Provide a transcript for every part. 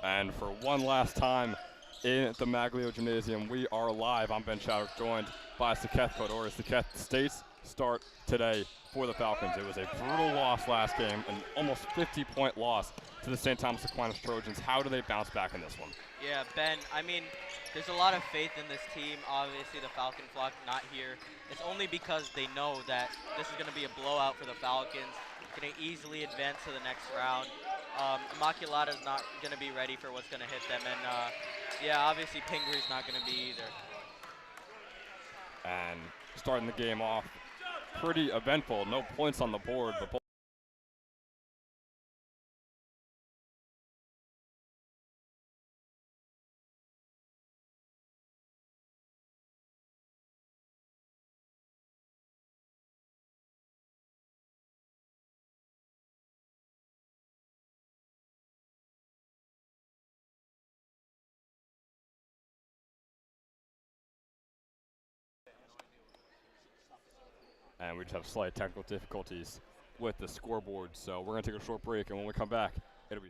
And for one last time in the Maglio Gymnasium, we are live. I'm Ben Chowder, joined by Saketh Kodori. Saketh, State's start today for the Falcons. It was a brutal loss last game, an almost 50-point loss to the St. Thomas Aquinas Trojans. How do they bounce back in this one? Yeah, Ben, I mean, there's a lot of faith in this team. Obviously, the Falcon flock not here. It's only because they know that this is going to be a blowout for the Falcons, going to easily advance to the next round. Immaculata's not going to be ready for what's going to hit them, and yeah, obviously Pingry's not going to be either. And starting the game off, pretty eventful. No points on the board, but and we just have slight technical difficulties with the scoreboard. So we're going to take a short break, and when we come back, it'll be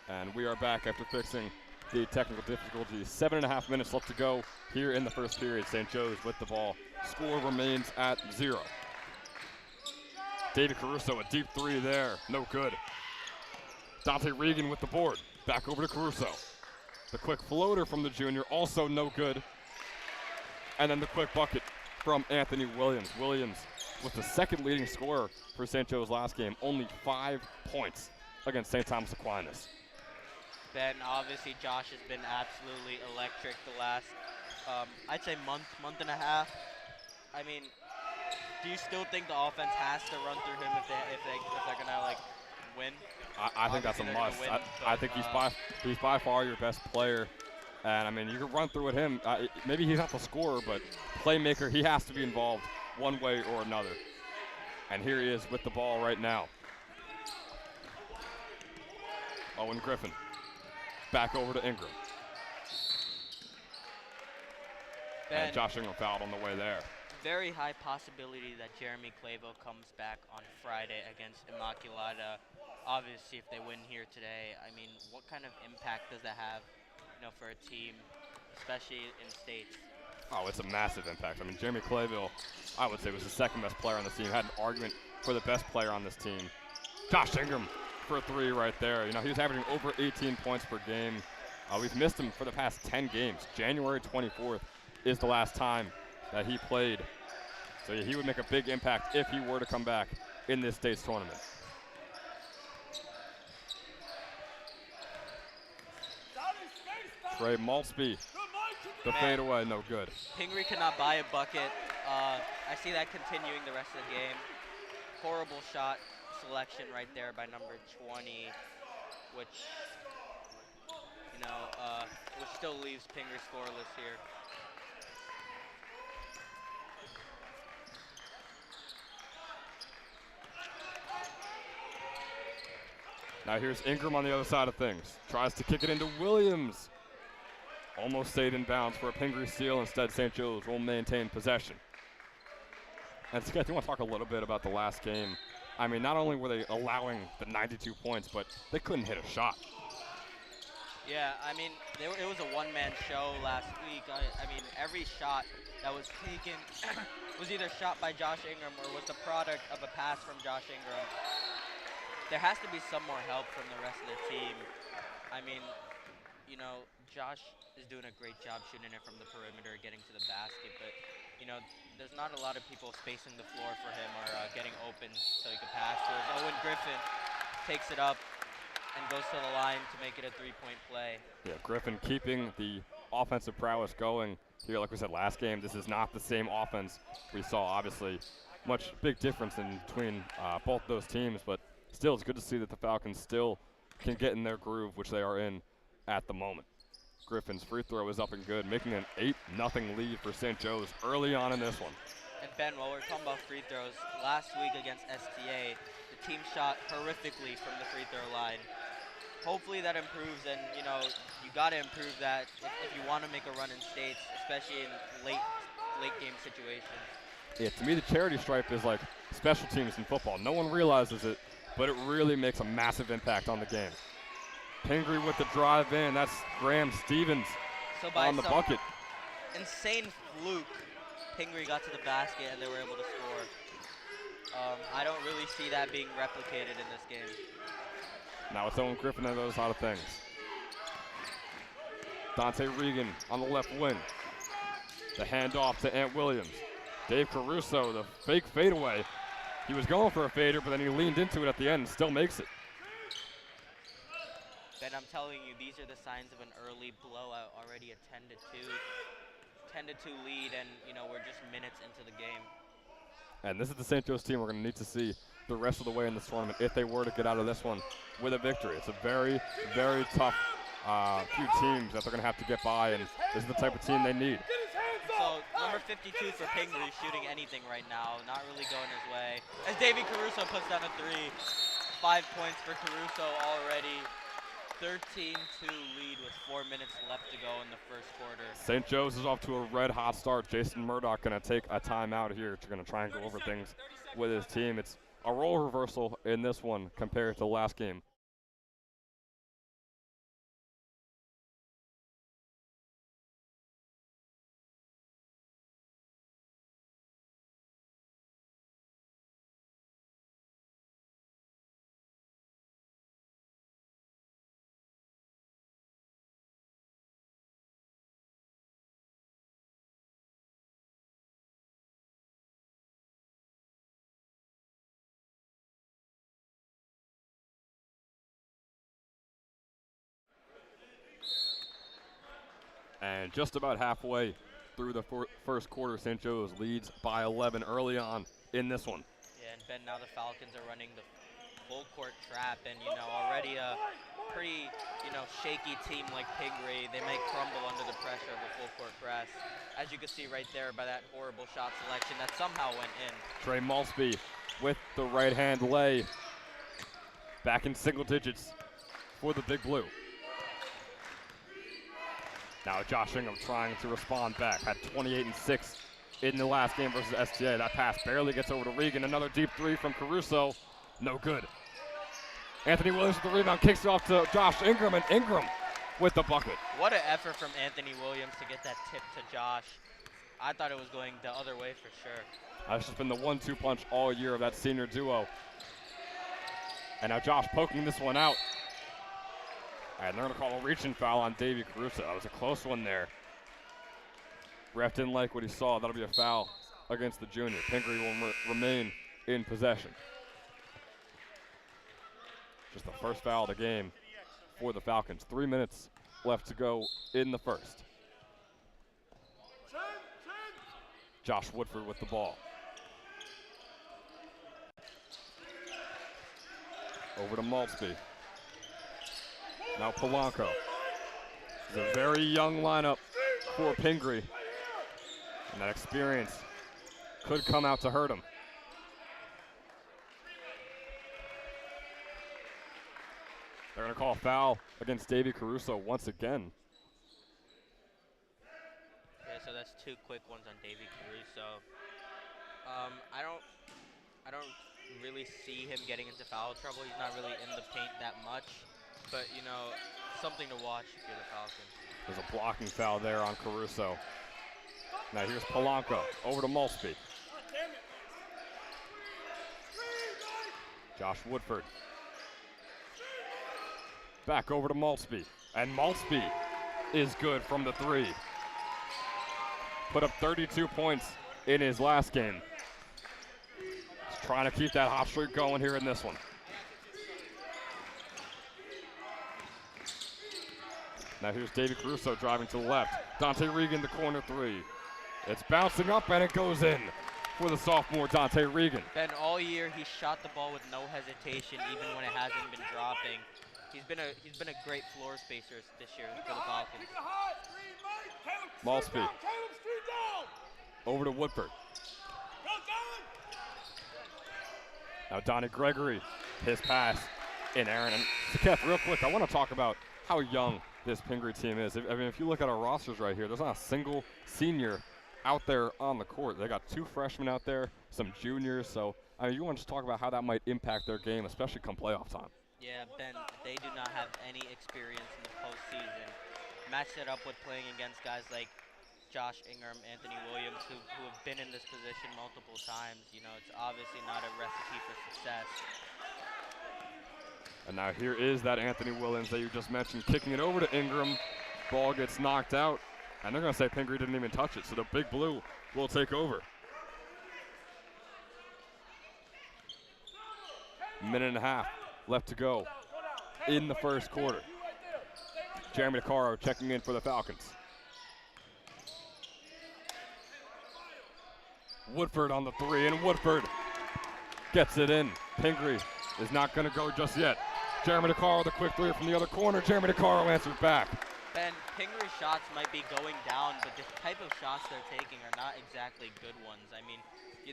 And we are back after fixing the technical difficulties. 7.5 minutes left to go here in the first period. St. Joe's with the ball. Score remains at 0. David Caruso, a deep three there. No good. Dante Regan with the board. Back over to Caruso. The quick floater from the junior, also no good. And then the quick bucket from Anthony Williams. Williams was the second leading scorer for St. Joe's last game. Only 5 points against St. Thomas Aquinas. Ben, obviously Josh has been absolutely electric the last, I'd say month and a half. I mean, do you still think the offense has to run through him if they're gonna like win? I think that's a must. I think he's by far your best player, and I mean you can run through at him. Maybe he's not the scorer, but playmaker. He has to be involved one way or another. And here he is with the ball right now. Owen Griffin. Back over to Ingram. And Josh Ingram fouled on the way there. Very high possibility that Jeremy Clavo comes back on Friday against Immaculata. Obviously, if they win here today, I mean, what kind of impact does that have, for a team, especially in states? Oh, it's a massive impact. I mean, Jeremy Clayville, I would say, was the second best player on this team. Had an argument for the best player on this team. Josh Ingram for a three right there. He was averaging over 18 points per game. We've missed him for the past 10 games. January 24th is the last time that he played. So he would make a big impact if he were to come back in this state's tournament. Trey Maltsby, the Man. fadeaway, no good. Pingry cannot buy a bucket. I see that continuing the rest of the game. Horrible shot selection right there by number 20, which, which still leaves Pingry scoreless here. Now here's Ingram on the other side of things. Tries to kick it into Williams. Almost stayed in bounds for a Pingry steal. Instead, St. Joe's will maintain possession. And I do want to talk a little bit about the last game. I mean, not only were they allowing the 92 points, but they couldn't hit a shot. Yeah, I mean, it was a one-man show last week. I mean, every shot that was taken was either shot by Josh Ingram or was the product of a pass from Josh Ingram. There has to be some more help from the rest of the team. I mean, Josh is doing a great job shooting it from the perimeter, getting to the basket, but, there's not a lot of people spacing the floor for him or getting open so he can pass to us. Owen Griffin takes it up and goes to the line to make it a three-point play. Yeah, Griffin keeping the offensive prowess going here. Like we said last game, this is not the same offense we saw, obviously. Much big difference in between both those teams, but still it's good to see that the Falcons still can get in their groove, which they are in at the moment. Griffin's free throw is up and good, making an 8-0 lead for St. Joe's early on in this one. And Ben, while we're talking about free throws, last week against STA, the team shot horrifically from the free throw line. Hopefully that improves, and you got to improve that if you want to make a run in states, especially in late game situations. Yeah, to me the charity stripe is like special teams in football. No one realizes it, but it really makes a massive impact on the game. Pingry with the drive in. That's Graham Stevens on the bucket. Insane fluke, Pingry got to the basket and they were able to score. I don't really see that being replicated in this game. Now it's Owen Griffin on the other side of things. Dante Regan on the left wing. The handoff to Ant Williams. Dave Caruso, the fake fadeaway. He was going for a fader, but then he leaned into it at the end and still makes it. Ben, I'm telling you, these are the signs of an early blowout. Already a 10-2 lead, and we're just minutes into the game. And this is the St. Joe's team we're going to need to see the rest of the way in this tournament if they were to get out of this one with a victory. It's a very, very tough few teams that they're going to have to get by, and this is the type of team they need. So number 52 for Pingry shooting anything right now, not really going his way. As Davey Caruso puts down a three, 5 points for Caruso already. 13-2 lead with 4 minutes left to go in the first quarter. St. Joe's is off to a red-hot start. Jason Murdoch going to take a timeout here. He's going to try and go over things with his team. It's a role reversal in this one compared to the last game. And just about halfway through the first quarter, St. Joe's leads by 11 early on in this one. Yeah, and Ben, now the Falcons are running the full court trap, and already a pretty shaky team like Pingry, they may crumble under the pressure of a full court press. As you can see right there by that horrible shot selection that somehow went in. Trey Maltsby with the right hand lay, back in single digits for the Big Blue. Now Josh Ingram trying to respond back. Had 28 and 6 in the last game versus STA. That pass barely gets over to Regan. Another deep three from Caruso. No good. Anthony Williams with the rebound, kicks it off to Josh Ingram, and Ingram with the bucket. What an effort from Anthony Williams to get that tip to Josh. I thought it was going the other way for sure. That's just been the 1-2 punch all year of that senior duo. And now Josh poking this one out. And they're going to call a reaching foul on Davey Caruso. That was a close one there. Ref didn't like what he saw. That'll be a foul against the junior. Pingry will remain in possession. Just the first foul of the game for the Falcons. 3 minutes left to go in the first. Josh Woodford with the ball. Over to Maltsby. Now Polanco. It's a very young lineup for Pingry. And that experience could come out to hurt him. They're going to call a foul against Davey Caruso once again. Yeah, so that's 2 quick ones on Davey Caruso. I don't really see him getting into foul trouble. He's not really in the paint that much, but you know, something to watch if you're the Falcons. There's a blocking foul there on Caruso. Now here's Polanco over to Maltsby. Josh Woodford. Back over to Maltsby. And Maltsby is good from the 3. Put up 32 points in his last game. He's trying to keep that hot streak going here in this one. Now here's Davey Caruso driving to the left. Dante Regan, the corner 3. It's bouncing up and it goes in for the sophomore Dante Regan. Ben, all year he shot the ball with no hesitation, even when it hasn't been dropping. He's been a great floor spacer this year for the Falcons. Maltsby. Over to Woodford. Now Donnie Gregory, his pass in Aaron. And Keth, real quick, I want to talk about how young this Pingry team is. I mean, if you look at our rosters right here, there's not a single senior out there on the court. They got 2 freshmen out there, some juniors. So, I mean, you want to just talk about how that might impact their game, especially come playoff time. Yeah, Ben, they do not have any experience in the postseason. Match that up with playing against guys like Josh Ingram, Anthony Williams, who have been in this position multiple times. You know, it's obviously not a recipe for success. And now here is that Anthony Williams that you just mentioned, kicking it over to Ingram. Ball gets knocked out, and they're going to say Pingry didn't even touch it, so the Big Blue will take over. Minute and a half left to go in the first quarter. Jeremy DeCaro checking in for the Falcons. Woodford on the 3, and Woodford gets it in. Pingry is not going to go just yet. Jeremy DeCaro, the quick 3 from the other corner. Jeremy DeCaro answers back. Ben, Pingry's shots might be going down, but the type of shots they're taking are not exactly good ones. I mean,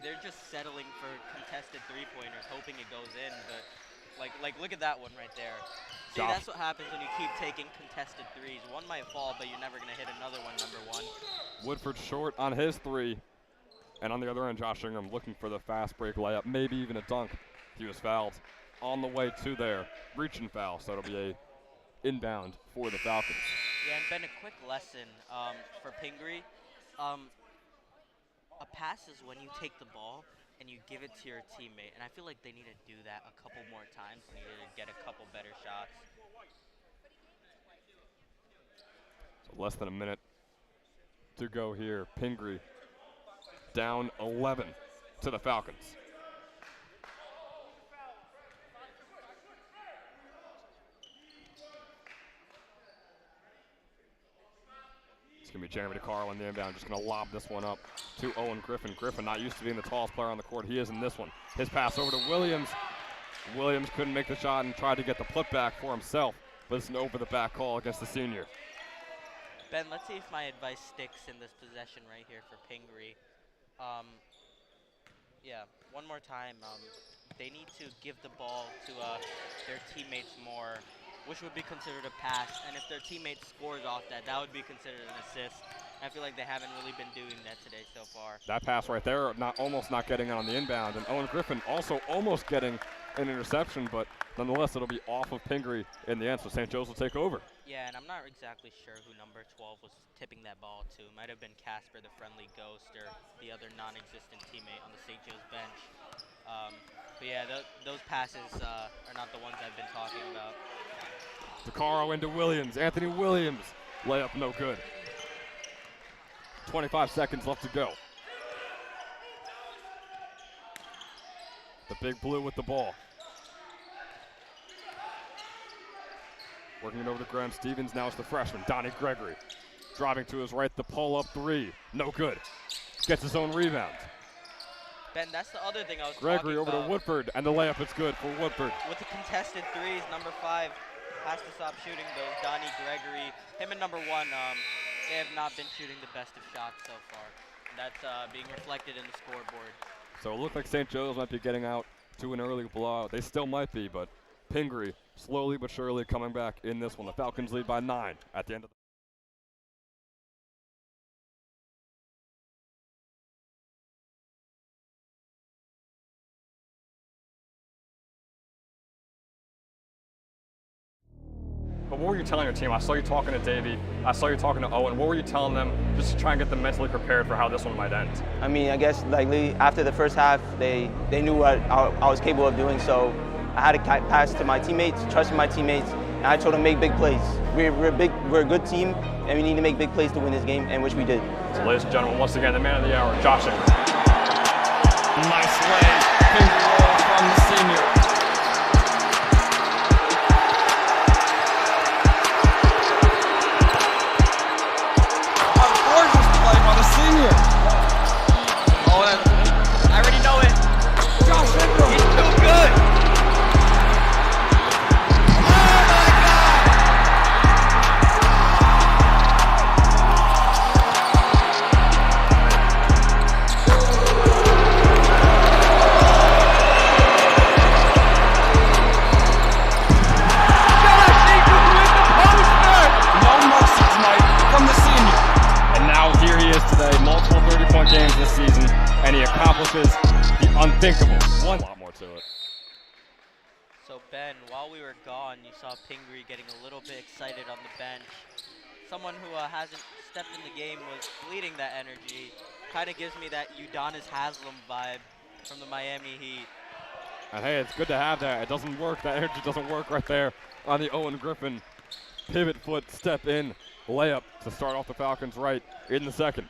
they're just settling for contested 3-pointers, hoping it goes in. But like, look at that one right there. See, that's what happens when you keep taking contested 3s. One might fall, but you're never going to hit another one, number 1. Woodford short on his 3. And on the other end, Josh Ingram looking for the fast break layup, maybe even a dunk. He was fouled on the way to there. Reaching foul, so it'll be a inbound for the Falcons. Yeah, and Ben, a quick lesson for Pingry. A pass is when you take the ball and you give it to your teammate. And I feel like they need to do that a couple more times. They need to get a couple better shots. So less than a minute to go here. Pingry down 11 to the Falcons. It's going to be Jeremy DeCaro on the inbound, just going to lob this one up to Owen Griffin. Griffin not used to being the tallest player on the court. He is in this one. His pass over to Williams. Williams couldn't make the shot and tried to get the putback for himself, but it's an over-the-back call against the senior. Ben, let's see if my advice sticks in this possession right here for Pingry. Yeah, one more time. They need to give the ball to their teammates more, which would be considered a pass. And if their teammate scores off that, that would be considered an assist. I feel like they haven't really been doing that today so far. That pass right there, almost not getting on the inbound. And Owen Griffin also almost getting an interception, but nonetheless, it'll be off of Pingry in the end, so St. Joe's will take over. Yeah, and I'm not exactly sure who number 12 was tipping that ball to. Might have been Casper, the friendly ghost, or the other non-existent teammate on the St. Joe's bench. But yeah, those passes are not the ones I've been talking about. DeCaro into Williams. Anthony Williams. Layup no good. 25 seconds left to go. The Big Blue with the ball. Working it over to Graham Stevens. Now it's the freshman, Donnie Gregory. Driving to his right, the pull-up three. No good. Gets his own rebound. Ben, that's the other thing I was Gregory talking over about. to Woodford, and the layup is good for Woodford. With the contested threes, number 5 has to stop shooting those. Donnie Gregory, him and number 1, they have not been shooting the best of shots so far. That's being reflected in the scoreboard. So it looked like St. Joe's might be getting out to an early blowout. They still might be, but Pingry slowly but surely coming back in this one. The Falcons lead by 9 at the end of the But what were you telling your team? I saw you talking to Davey. I saw you talking to Owen. What were you telling them just to try and get them mentally prepared for how this one might end? I mean, I guess like after the first half, they knew what I was capable of doing. So I had to pass to my teammates, trust my teammates, and I told them make big plays. We're a good team, and we need to make big plays to win this game, and which we did. So, ladies and gentlemen, once again, the man of the hour, Josh Ingram. Nice lay, big roll from the senior. I already know it. Josh Ingram. He's so good. Josh Ingram with the poster. No mercy tonight from the senior. And now here he is today, multiple 30-point games this season, and he accomplishes the unthinkable. A lot more to it. So Ben, while we were gone, you saw Pingry getting a little bit excited on the bench. Someone who hasn't stepped in the game was bleeding that energy. Kind of gives me that Udonis Haslam vibe from the Miami Heat. And hey, it's good to have that. It doesn't work. That energy doesn't work right there on the Owen Griffin pivot foot, step in, layup to start off the Falcons right in the second.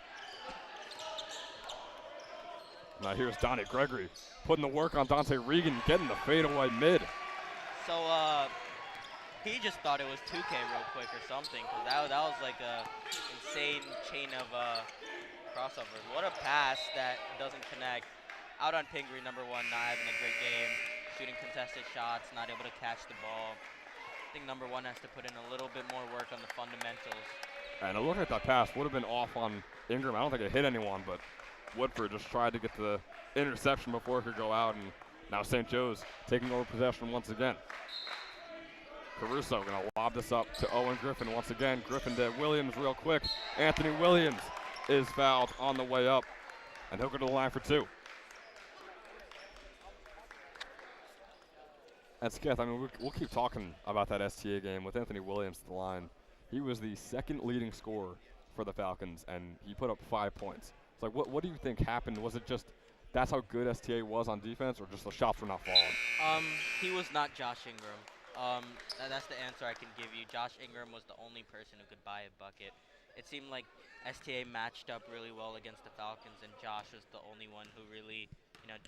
Now here's Donnie Gregory putting the work on Dante Regan, getting the fadeaway mid. So he just thought it was 2K real quick or something, because that was like a insane chain of crossovers. What a pass that doesn't connect. Out on Pingry, number 1, not having a great game, shooting contested shots, not able to catch the ball. I think number 1 has to put in a little bit more work on the fundamentals. And a look at that pass would have been off on Ingram. I don't think it hit anyone, but Woodford just tried to get the interception before it could go out, and now St. Joe's taking over possession once again. Caruso gonna lob this up to Owen Griffin once again. Griffin to Williams real quick. Anthony Williams is fouled on the way up, and he'll go to the line for 2. And Skith, I mean, we'll keep talking about that STA game with Anthony Williams to the line. He was the second leading scorer for the Falcons, and he put up 5 points. It's like, what do you think happened? Was it just that's how good STA was on defense, or just the shots were not falling? He was not Josh Ingram. That's the answer I can give you. Josh Ingram was the only person who could buy a bucket. It seemed like STA matched up really well against the Falcons, and Josh was the only one who really,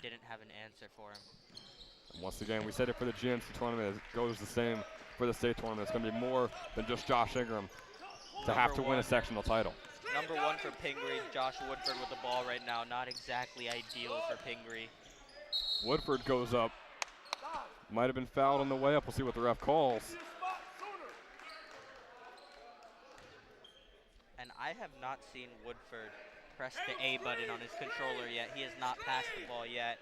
didn't have an answer for him. And once again, we said it for the GNC tournament. It goes the same for the state tournament. It's going to be more than just Josh Ingram to have to win a sectional title. Number 1 for Pingry, Josh Woodford with the ball right now. Not exactly ideal for Pingry. Woodford goes up. Might have been fouled on the way up. We'll see what the ref calls. And I have not seen Woodford press the A button on his controller yet. He has not passed the ball yet.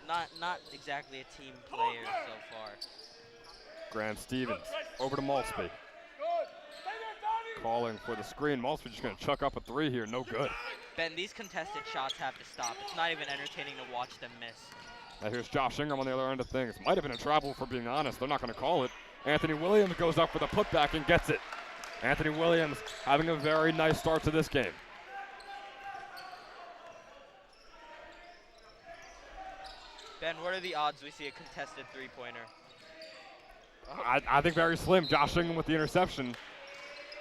Not exactly a team player so far. Graham Stevens over to Malsby. Calling for the screen. Malsby just going to chuck up a 3 here. No good. Ben, these contested shots have to stop. It's not even entertaining to watch them miss. Now here's Josh Ingram on the other end of things. Might have been a travel, for being honest. They're not going to call it. Anthony Williams goes up for the putback and gets it. Anthony Williams having a very nice start to this game. Ben, what are the odds we see a contested three-pointer? I think very slim. Josh Ingram with the interception.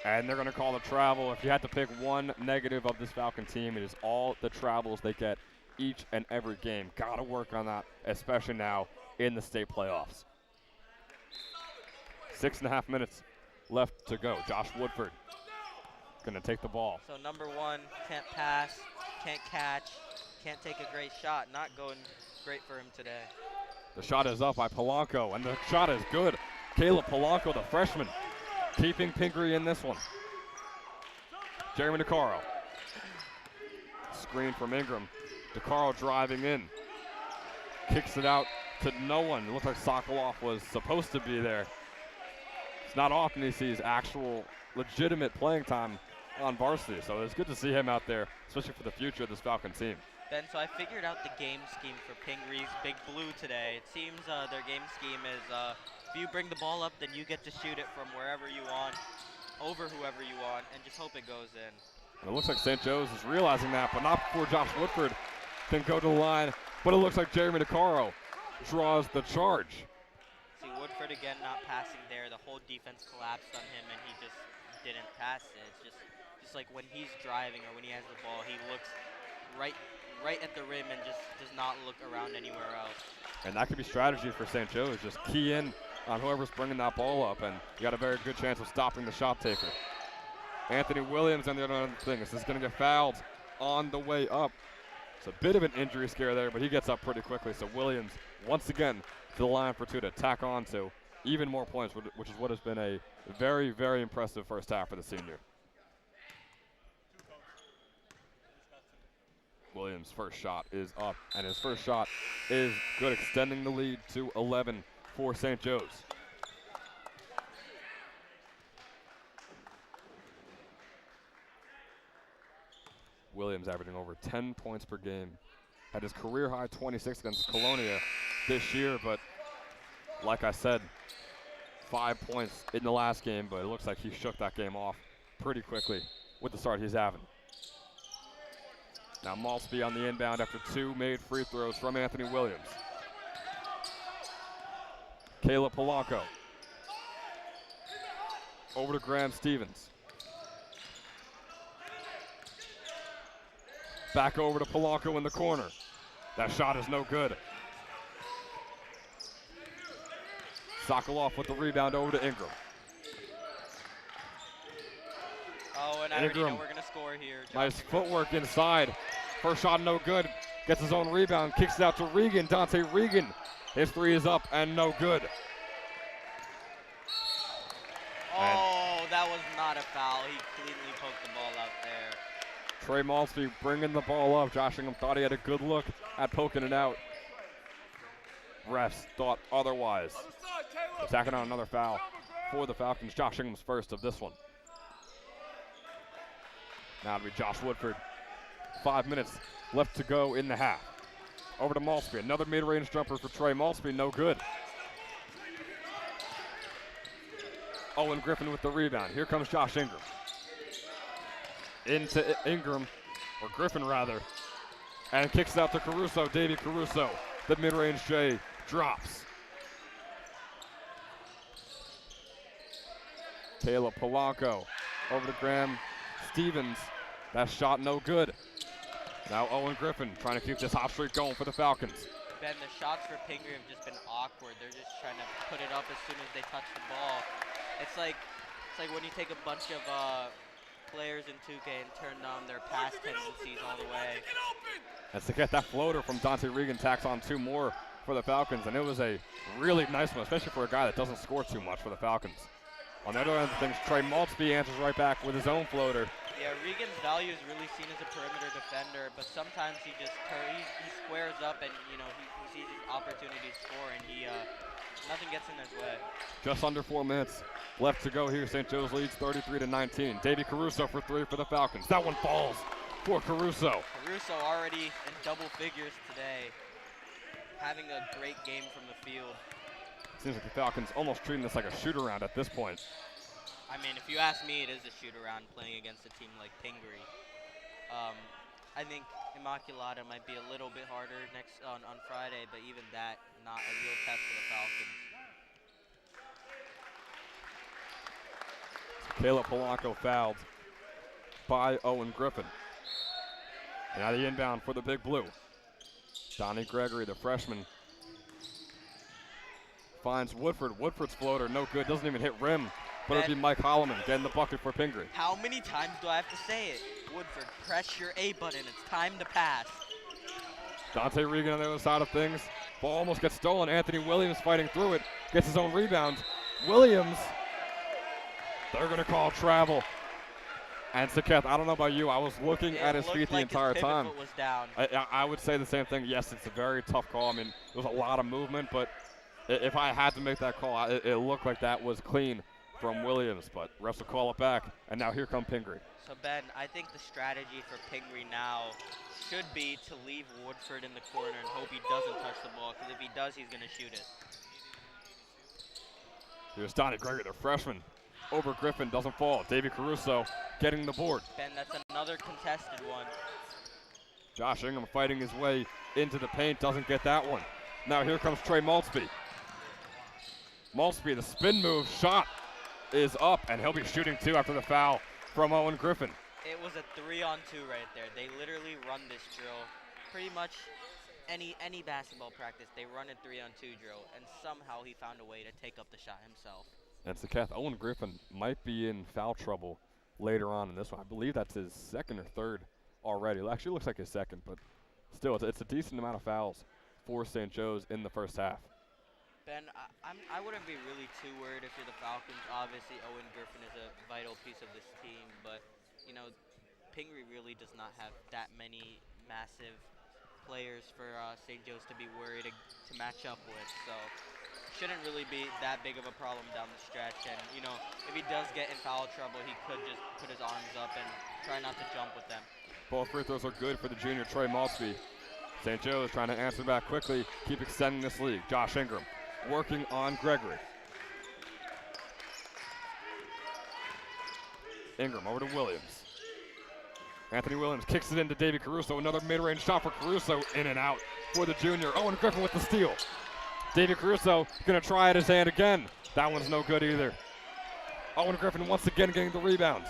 And they're going to call the travel. If you had to pick one negative of this Falcon team, it is all the travels they get each and every game. Got to work on that, especially now in the state playoffs. 6.5 minutes left to go. Josh Woodford gonna take the ball. So number one, can't pass, can't catch, can't take a great shot. Not going great for him today. The shot is up by Polanco, and the shot is good. Caleb Polanco, the freshman, keeping Pingry in this one. Jeremy DeCaro. Screen from Ingram. DeCaro driving in. Kicks it out to no one. It looks like Sokolov was supposed to be there. It's not often he sees actual legitimate playing time on varsity, so it's good to see him out there, especially for the future of this Falcon team. Ben, so I figured out the game scheme for Pingry's Big Blue today. It seems their game scheme is if you bring the ball up, then you get to shoot it from wherever you want, over whoever you want, and just hope it goes in. And it looks like St. Joe's is realizing that, but not before Josh Woodford can go to the line. But it looks like Jeremy DeCaro draws the charge. See, Woodford again not passing there. The whole defense collapsed on him, and he just didn't pass it. It's just like when he's driving or when he has the ball, he looks right at the rim and just does not look around anywhere else. And that could be strategy for St. Joe's. Just key in on whoever's bringing that ball up, and you got a very good chance of stopping the shot taker. Anthony Williams on the other thing. This is going to get fouled on the way up. It's a bit of an injury scare there, but he gets up pretty quickly. So Williams, once again, to the line for two to tack on to even more points, which is what has been a very, very impressive first half for the senior. Williams' first shot is up, and his first shot is good, extending the lead to 11 for St. Joe's. Williams averaging over 10 points per game. Had his career high 26 against Colonia this year, but like I said, 5 points in the last game, but it looks like he shook that game off pretty quickly with the start he's having. Now Malsby on the inbound after two made free throws from Anthony Williams. Caleb Polanco. Over to Graham Stevens. Back over to Polanco in the corner. That shot is no good. Sokolov with the rebound over to Ingram. Oh, and I already know we're going to score here. Nice footwork inside. First shot no good. Gets his own rebound, kicks it out to Regan. Dante Regan. His three is up and no good. Oh, that was not a foul. He cleanly poked the ball out there. Trey Malsby bringing the ball up. Josh Ingham thought he had a good look at poking it out. Refs thought otherwise. Attacking on another foul for the Falcons. Josh Ingham's first of this one. Now it'll be Josh Woodford. 5 minutes left to go in the half. Over to Malsby. Another mid-range jumper for Trey Malsby. No good. Owen Griffin with the rebound. Here comes Josh Ingram. Into Ingram, or Griffin rather, and kicks it out to Caruso. Davey Caruso. The mid-range J drops. Caleb Polanco over to Graham Stevens. That shot no good. Now Owen Griffin trying to keep this hot streak going for the Falcons. Ben, the shots for Pingry have just been awkward. They're just trying to put it up as soon as they touch the ball. It's like when you take a bunch of players in 2K and turn down their pass tendencies all the way. As to get that floater from Dante Regan, tacks on two more for the Falcons, and it was a really nice one, especially for a guy that doesn't score too much for the Falcons. On the other end of things, Trey Malsby answers right back with his own floater. Yeah, Regan's value is really seen as a perimeter defender, but sometimes he just he squares up and he sees his opportunity to score, and nothing gets in his way. Just under 4 minutes left to go here. St. Joe's leads 33-19. Davey Caruso for three for the Falcons. That one falls for Caruso. Caruso already in double figures today, having a great game from the field. Seems like the Falcons almost treating this like a shoot-around at this point. I mean, if you ask me, it is a shoot-around playing against a team like Pingry. I think Immaculata might be a little bit harder on Friday, but even that, not a real test for the Falcons. Caleb Polanco fouled by Owen Griffin. And now the inbound for the Big Blue. Donnie Gregory, the freshman, finds Woodford. Woodford's floater, no good, doesn't even hit rim. But it'll Ben. be Mike Holloman getting the bucket for Pingry. How many times do I have to say it? Woodford, press your A button. It's time to pass. Dante Regan on the other side of things. Ball almost gets stolen. Anthony Williams fighting through it. Gets his own rebound. Williams, they're going to call travel. And Saketh, I don't know about you. I was looking at his feet the entire time. Was down. I would say the same thing. Yes, it's a very tough call. I mean, there was a lot of movement, but if I had to make that call, it looked like that was clean from Williams. But refs will call it back. And now here come Pingry. So, Ben, I think the strategy for Pingry now should be to leave Woodford in the corner and hope he doesn't touch the ball, because if he does, he's going to shoot it. Here's Donnie Gregory, the freshman. Over Griffin, doesn't fall. Davey Caruso getting the board. Ben, that's another contested one. Josh Ingram fighting his way into the paint, doesn't get that one. Now here comes Trey Maltsby. Maltsby, the spin move, shot is up, and he'll be shooting two after the foul from Owen Griffin. It was a 3-on-2 right there. They literally run this drill pretty much any basketball practice. They run a 3-on-2 drill, and somehow he found a way to take up the shot himself. And Saketh, Owen Griffin might be in foul trouble later on in this one. I believe that's his second or third already. It actually looks like his second, but still, it's a decent amount of fouls for St. Joe's in the first half. Ben, I wouldn't be really too worried if you're the Falcons. Obviously, Owen Griffin is a vital piece of this team, but, you know, Pingry really does not have that many massive players for St. Joe's to be worried to match up with, so shouldn't really be that big of a problem down the stretch. And, you know, if he does get in foul trouble, he could just put his arms up and try not to jump with them. Both free throws are good for the junior Trey Maltsby. St. Joe's trying to answer back quickly, keep extending this lead. Josh Ingram working on Gregory. Ingram over to Williams. Anthony Williams kicks it into Davey Caruso. Another mid-range shot for Caruso, in and out for the junior. Owen Griffin with the steal. Davey Caruso gonna try at his hand again. That one's no good either. Owen Griffin once again getting the rebound.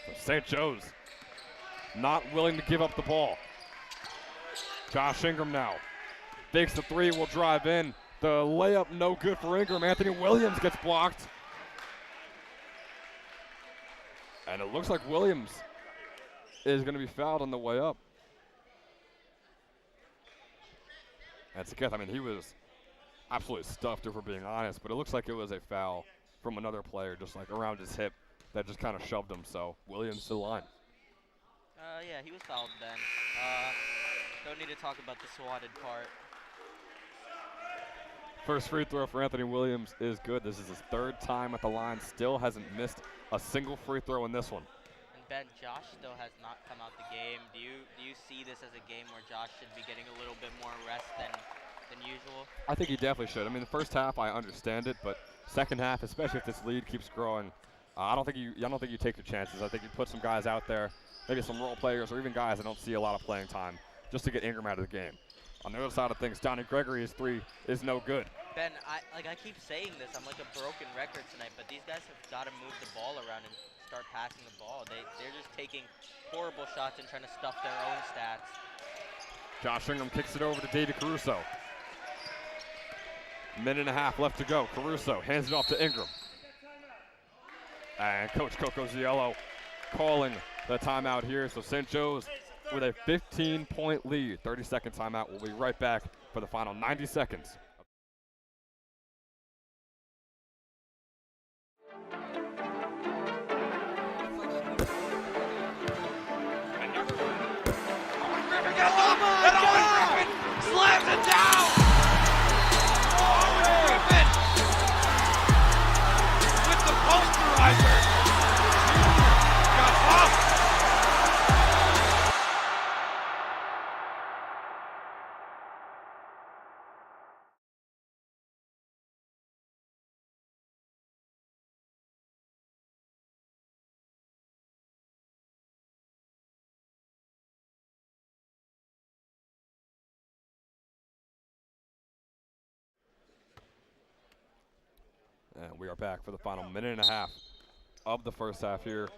So St. Joe's not willing to give up the ball. Josh Ingram now. Fakes the three, will drive in. The layup no good for Ingram. Anthony Williams gets blocked. And it looks like Williams is gonna be fouled on the way up. And Saketh, I mean, he was absolutely stuffed, if we're being honest, but it looks like it was a foul from another player just like around his hip that just kind of shoved him. So Williams to the line. Yeah, he was fouled then. Don't need to talk about the swatted part. First free throw for Anthony Williams is good. This is his third time at the line. Still hasn't missed a single free throw in this one. And Ben, Josh still has not come out the game. Do you see this as a game where Josh should be getting a little bit more rest than usual? I think he definitely should. I mean, the first half I understand it, but second half, especially if this lead keeps growing, I don't think you take your chances. I think you put some guys out there, maybe some role players or even guys that don't see a lot of playing time, just to get Ingram out of the game. On the other side of things, Donnie Gregory's three is no good. Ben, I keep saying this. I'm like a broken record tonight, but these guys have got to move the ball around and start passing the ball. They're just taking horrible shots and trying to stuff their own stats. Josh Ingram kicks it over to Davey Caruso. Minute and a half left to go. Caruso hands it off to Ingram. And Coach Coco Ziello calling the timeout here. So St. Joe's with a 15-point lead. 30-second timeout. We'll be right back for the final 90 seconds. Slams it down! Owen Griffin with the posterizer. Got off. And we are back for the final minute and a half of the first half here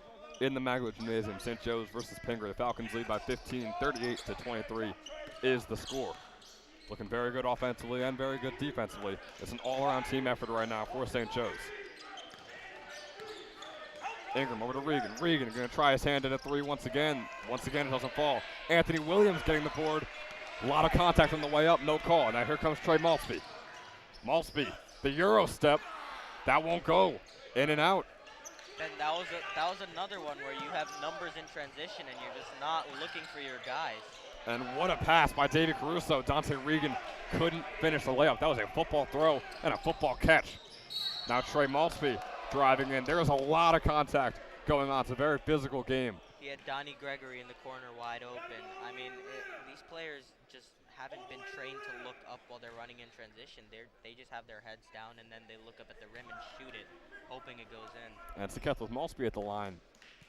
in the Magwood Gymnasium. St. Joe's versus Pingry. The Falcons lead by 15, 38-23 is the score. looking very good offensively and very good defensively. It's an all-around team effort right now for St. Joe's. Ingram over to Regan. Regan going to try his hand at a three once again. Once again, it doesn't fall. Anthony Williams getting the board. A lot of contact on the way up, no call. Now here comes Trey Malsby. Malsby, the Euro step. That won't go. In and out. And that was another one where you have numbers in transition and you're just not looking for your guys. And what a pass by David Caruso. Dante Regan couldn't finish the layup. That was a football throw and a football catch. Now Trey Malsby driving in. There is a lot of contact going on. It's a very physical game. He had Donnie Gregory in the corner wide open. I mean, these players just haven't been trained to look up while they're running in transition. They just have their heads down and then they look up at the rim and shoot it, hoping it goes in. And Saketh with Malsby at the line.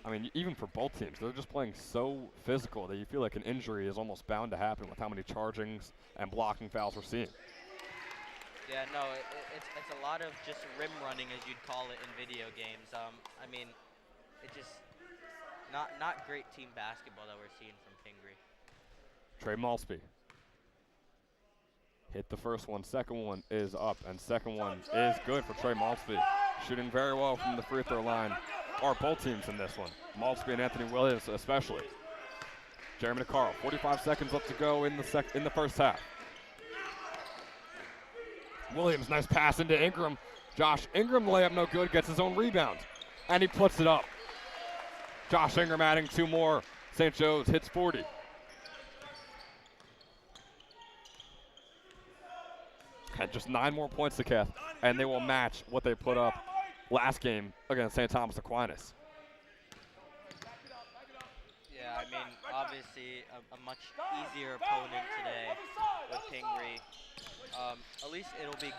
I mean, even for both teams, they're just playing so physical that you feel like an injury is almost bound to happen with how many chargings and blocking fouls we're seeing. Yeah, no, it's a lot of just rim running, as you'd call it in video games. I mean, it just not great team basketball that we're seeing from Pingry. Trey Malsby hit the first one. Second one is up, and second one is good for Trey Malsby. Shooting very well from the free throw line. Are both teams in this one. Malsby and Anthony Williams especially. Jeremy DeCaro, 45 seconds left to go in the first half. Williams, nice pass into Ingram. Josh Ingram layup no good, gets his own rebound, and he puts it up. Josh Ingram adding two more. St. Joe's hits 40. And just 9 more points to Keth, and they will match what they put up last game against St. Thomas Aquinas. Yeah, I mean, obviously a much easier opponent today with Pingry. At least it'll be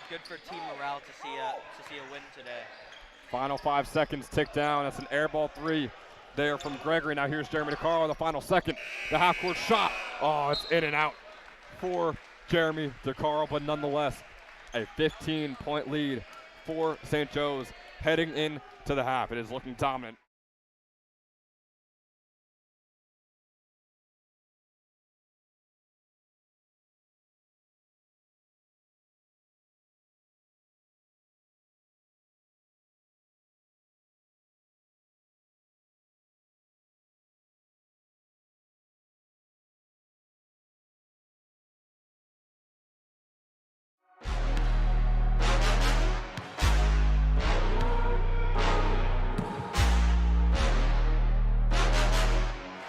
good for team morale to see a win today. Final 5 seconds tick down. That's an air ball three there from Gregory. Now here's Jeremy DeCaro in the final second. The half-court shot. Oh, it's in and out for Jeremy DeCaro, but nonetheless, a 15-point lead for St. Joe's heading into the half. It is looking dominant.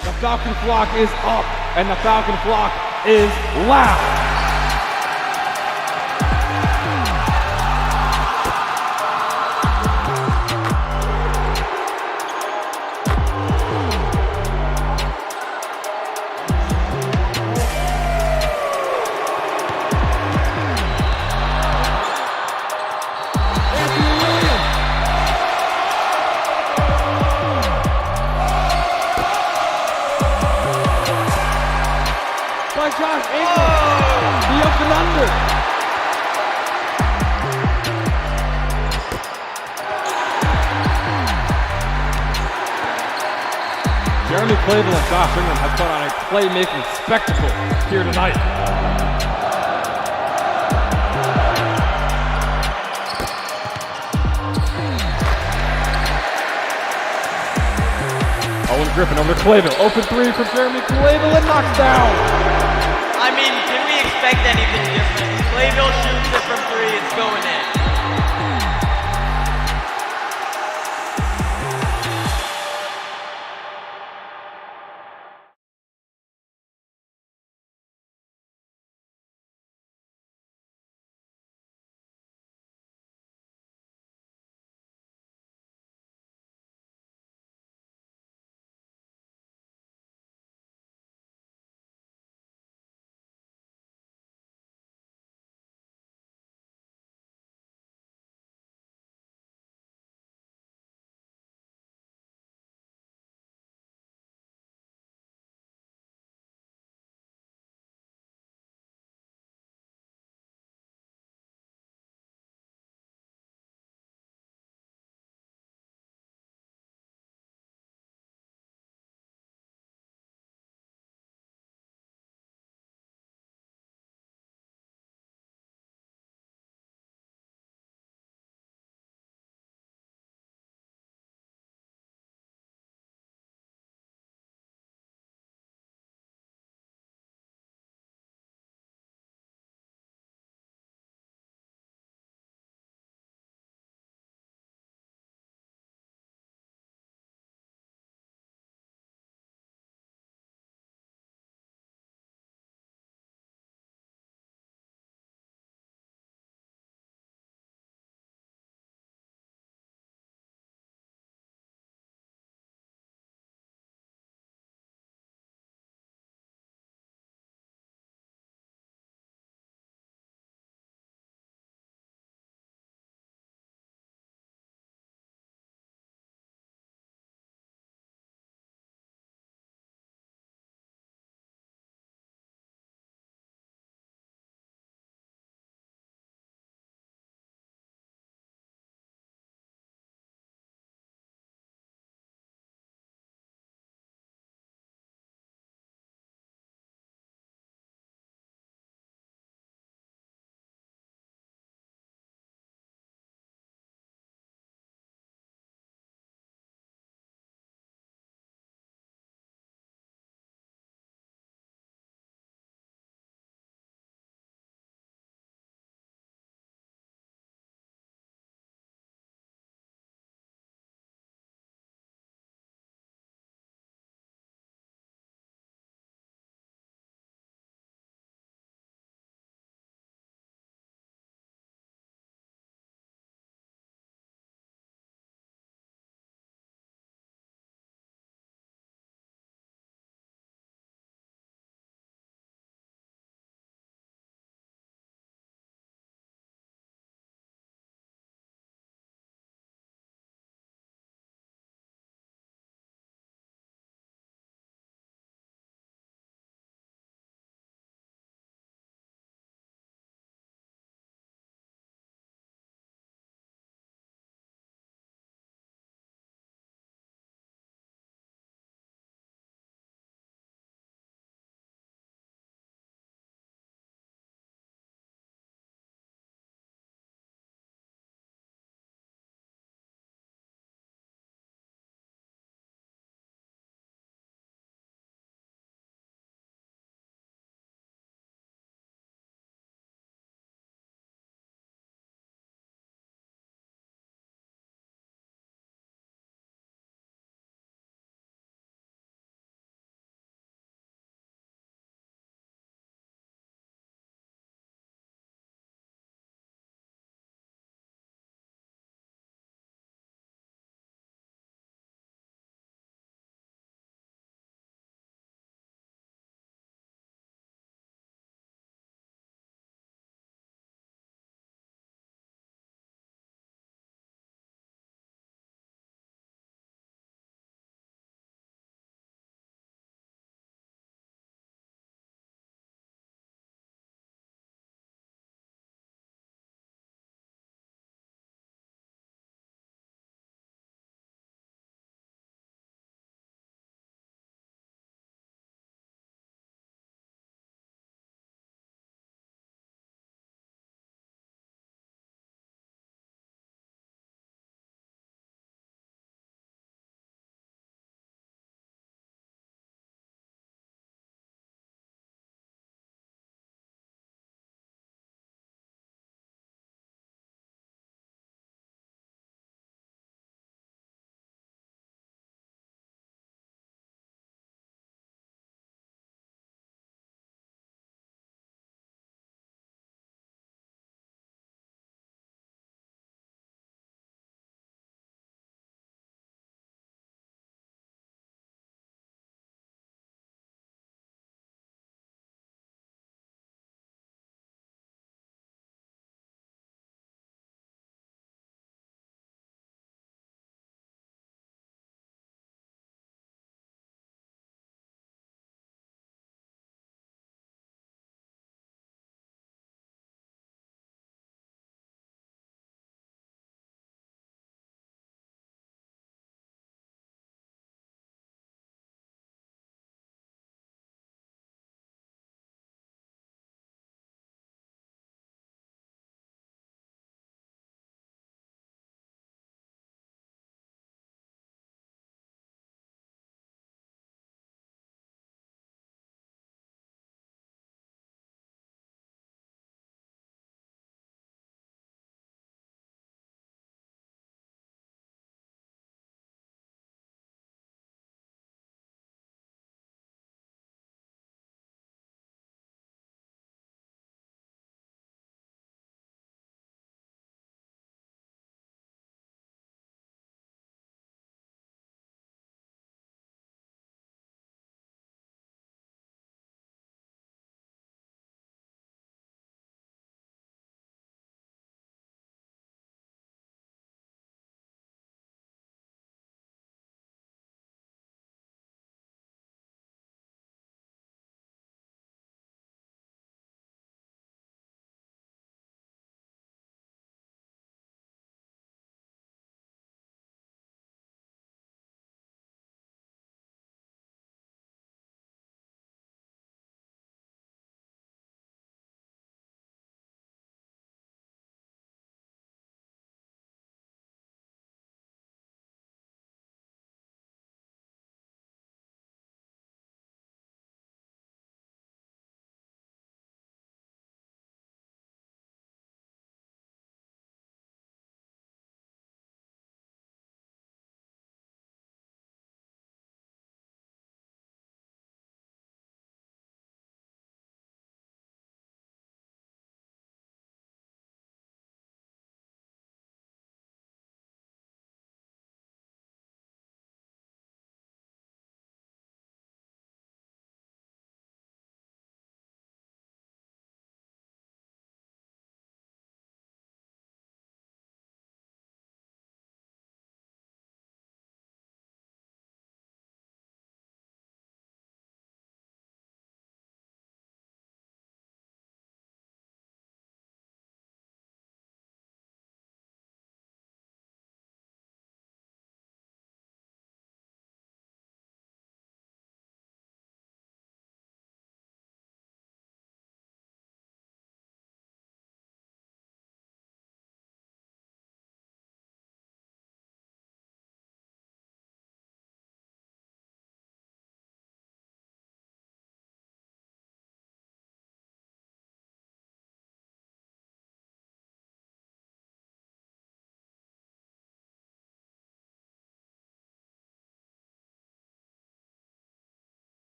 The Falcon flock is up, and the Falcon flock is loud. Josh Ingram, the up and under. Jeremy Clayville and Josh Ingram have put on a playmaking spectacle here tonight. Owen Griffin over to Clayville. Open three for Jeremy Clayville and knocks down. I mean, can we expect anything different? Clayville shoots it from three, it's going in.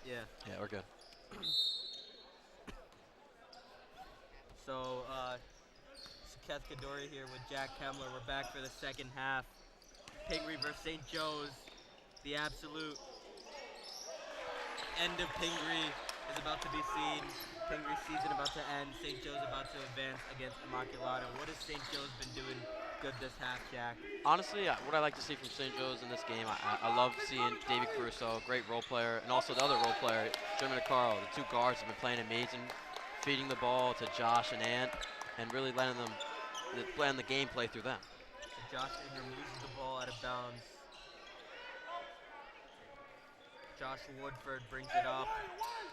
Yeah. Yeah, we're good. So, Keth Kadori here with Jack Kemler. We're back for the second half. Pingry versus St. Joe's. The absolute end of Pingry is about to be seen. Pingry's season about to end. St. Joe's about to advance against Immaculata. What has St. Joe's been doing good this half, Jack? Honestly, what I like to see from St. Joe's in this game, I love seeing David Caruso, great role player, and also the other role player, Jeremy Carl. The two guards have been playing amazing, feeding the ball to Josh and Ant, and really letting the game play through them. So Josh Ingram loses the ball out of bounds. Josh Woodford brings it up.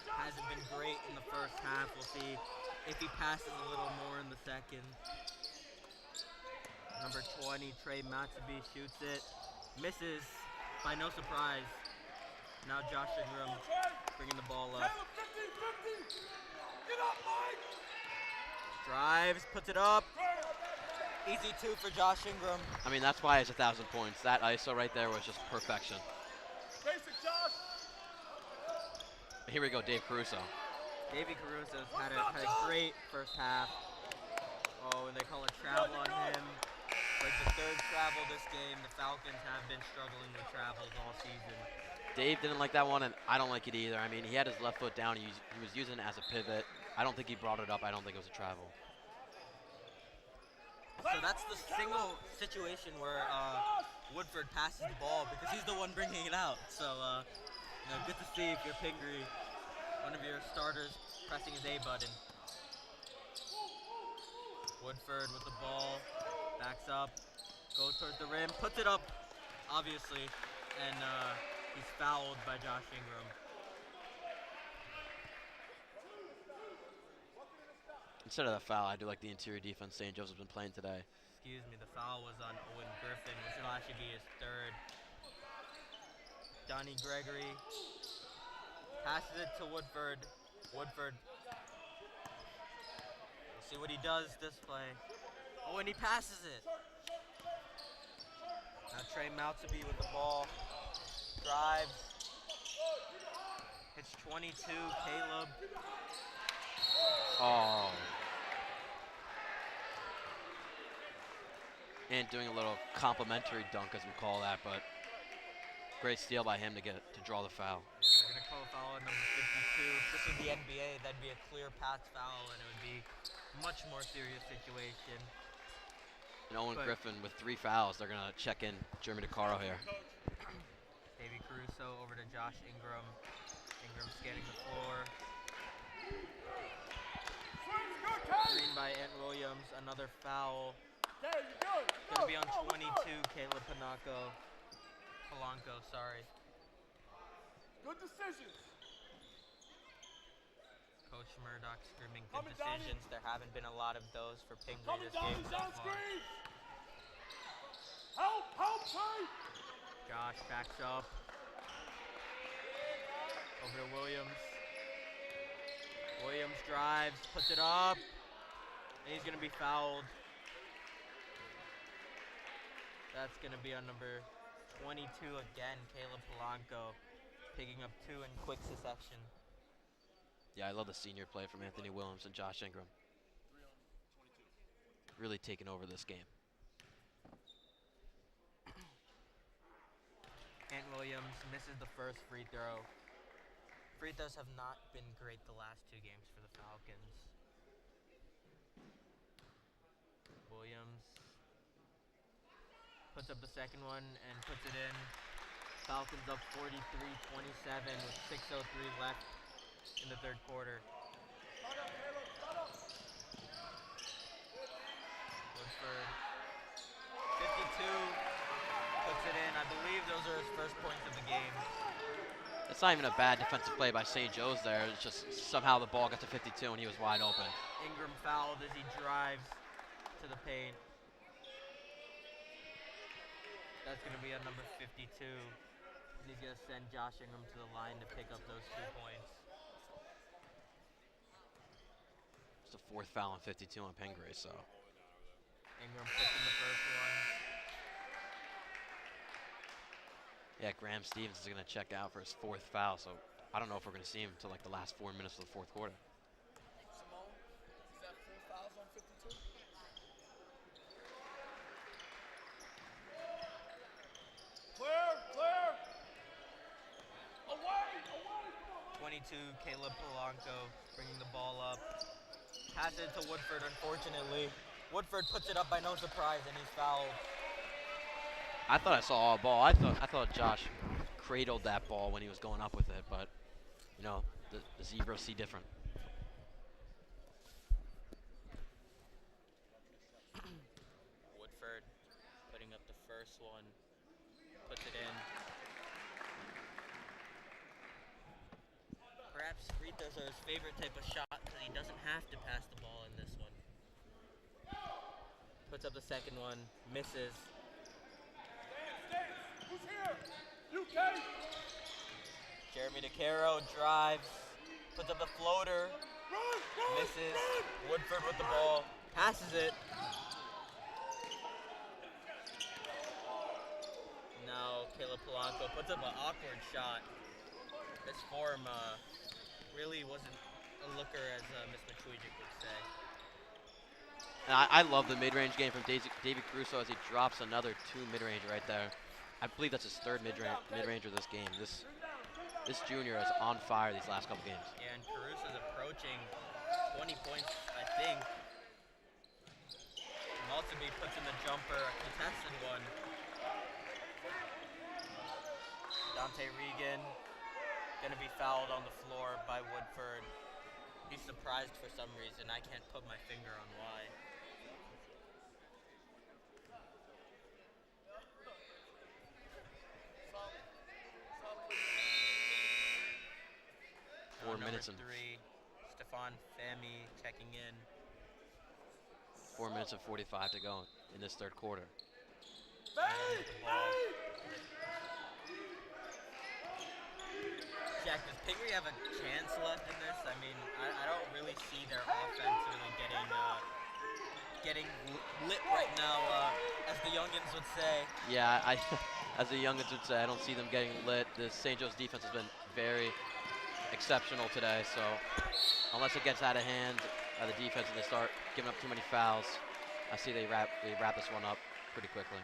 Hasn't been great in the first half. We'll see if he passes a little more in the second. Number 20, Trey Matsubi shoots it. Misses by no surprise. Now Josh Ingram bringing the ball up. Drives, puts it up. Easy two for Josh Ingram. I mean, that's why it's 1,000 points. That ISO right there was just perfection. Here we go, Dave Caruso. Davey Caruso's had a great first half. Oh, and they call a travel on him. Like the third travel this game. The Falcons have been struggling with travels all season. Dave didn't like that one, and I don't like it either. I mean, he had his left foot down. He was using it as a pivot. I don't think he brought it up. I don't think it was a travel. So that's the single situation where Woodford passes the ball because he's the one bringing it out. So, good to see if you're Pingry, one of your starters pressing his A button. Woodford with the ball, backs up, goes towards the rim, puts it up, obviously, and he's fouled by Josh Ingram. Instead of the foul, I do like the interior defense St. Joe's has been playing today. Excuse me, the foul was on Owen Griffin, which will actually be his third. Donnie Gregory passes it to Woodford. Woodford. We'll see what he does this play. Oh, and he passes it. Now Trey Maltby with the ball. Drives. Hits 22, Caleb. Oh. And doing a little complimentary dunk, as we call that, but great steal by him to draw the foul. Yeah, they're going to call a foul at number 52. If this was the NBA, that'd be a clear path foul, and it would be a much more serious situation. And Owen Griffin with 3 fouls. They're going to check in Jeremy DeCaro here. Davey Caruso over to Josh Ingram. Ingram scanning the floor. Screen by Ant Williams. Another foul. Going to be on 22, Caleb Polanco, sorry. Good decisions. Coach Murdoch screaming good decisions. There haven't been a lot of those for Pingry this game so far. Help, Trey! Josh backs up. Over to Williams. Williams drives, puts it up, and he's going to be fouled. That's going to be on number 22 again, Caleb Polanco, picking up 2 in quick succession. Yeah, I love the senior play from Anthony Williams and Josh Ingram. Really taking over this game. Ant Williams misses the first free throw. Free throws have not been great the last 2 games for the Falcons. Williams puts up the second one and puts it in. Falcons up 43-27 with 6:03 left in the third quarter. Woodford, 52, puts it in. I believe those are his first points of the game. It's not even a bad defensive play by St. Joe's there. It's just somehow the ball got to 52 and he was wide open. Ingram fouled as he drives to the paint. That's going to be on number 52. And he's going to send Josh Ingram to the line to pick up those 2 points. It's the 4th foul on 52 on Pingry, so. Ingram puts in the first one. Yeah, Graham Stevens is going to check out for his 4th foul, so I don't know if we're going to see him until like the last 4 minutes of the fourth quarter. Simone, is that 4 fouls on 52? Clear, clear. Away, away. 22, Caleb Polanco bringing the ball up. Pass it to Woodford, unfortunately. Woodford puts it up by no surprise, and he's fouled. I thought I saw all ball. I thought Josh cradled that ball when he was going up with it, but you know the Zebras see different. Woodford putting up the first one, puts it in. Perhaps free throws are his favorite type of shot because he doesn't have to pass the ball in this one. Puts up the second one, misses. Stance. Who's here? UK. Jeremy DeCaro drives, puts up the floater, misses. Woodford with the ball, passes it. Now Caleb Polanco puts up an awkward shot. This form really wasn't a looker, as Ms. Machujic would say. And I love the mid-range game from David Caruso as he drops another 2 mid-range right there. I believe that's his third mid-ranger this game. This junior is on fire these last couple games. Yeah, and Caruso's approaching 20 points, I think. Maltby puts in the jumper, a contested one. Dante Regan gonna be fouled on the floor by Woodford. He's surprised for some reason. I can't put my finger on why. Number 3, Stefan Femi checking in. 4 minutes and 45 to go in this third quarter. Jack, does Pingry have a chance left in this? I mean, I don't really see their offense really getting lit right now, as the youngins would say. Yeah, as the youngins would say, I don't see them getting lit. The St. Joe's defense has been very exceptional today, so unless it gets out of hand by the defense and they start giving up too many fouls, I see they wrap this one up pretty quickly.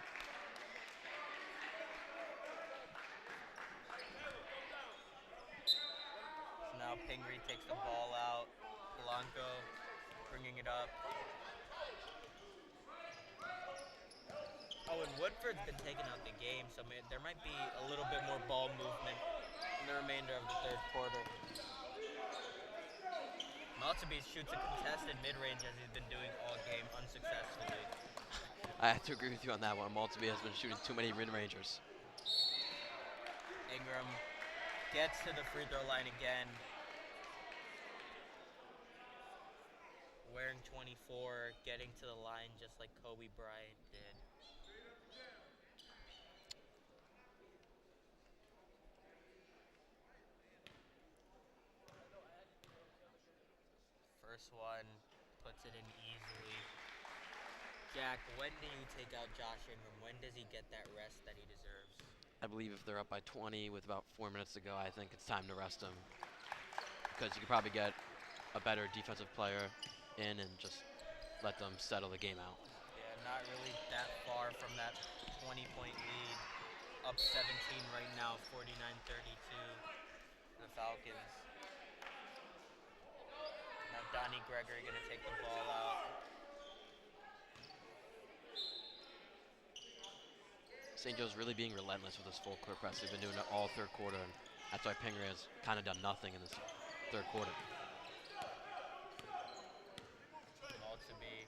So now Pingry takes the ball out. Polanco bringing it up. Oh, and Woodford's been taking out the game, so there might be a little bit more ball movement in the remainder of the third quarter. Maltby shoots a contested mid-range as he's been doing all game unsuccessfully. I have to agree with you on that one. Maltby has been shooting too many mid-rangers. Ingram gets to the free throw line again. Wearing 24, getting to the line just like Kobe Bryant did. First one, puts it in easily. Jack, when do you take out Josh Ingram? When does he get that rest that he deserves? I believe if they're up by 20 with about 4 minutes to go, I think it's time to rest him. Because you could probably get a better defensive player in and just let them settle the game out. Yeah, not really that far from that 20-point lead. Up 17 right now, 49-32, the Falcons. Now Donnie Gregory gonna take the ball out. St. Joe's really being relentless with this full court press. They've been doing it all third quarter, and that's why Pingry has kind of done nothing in this third quarter. Maltby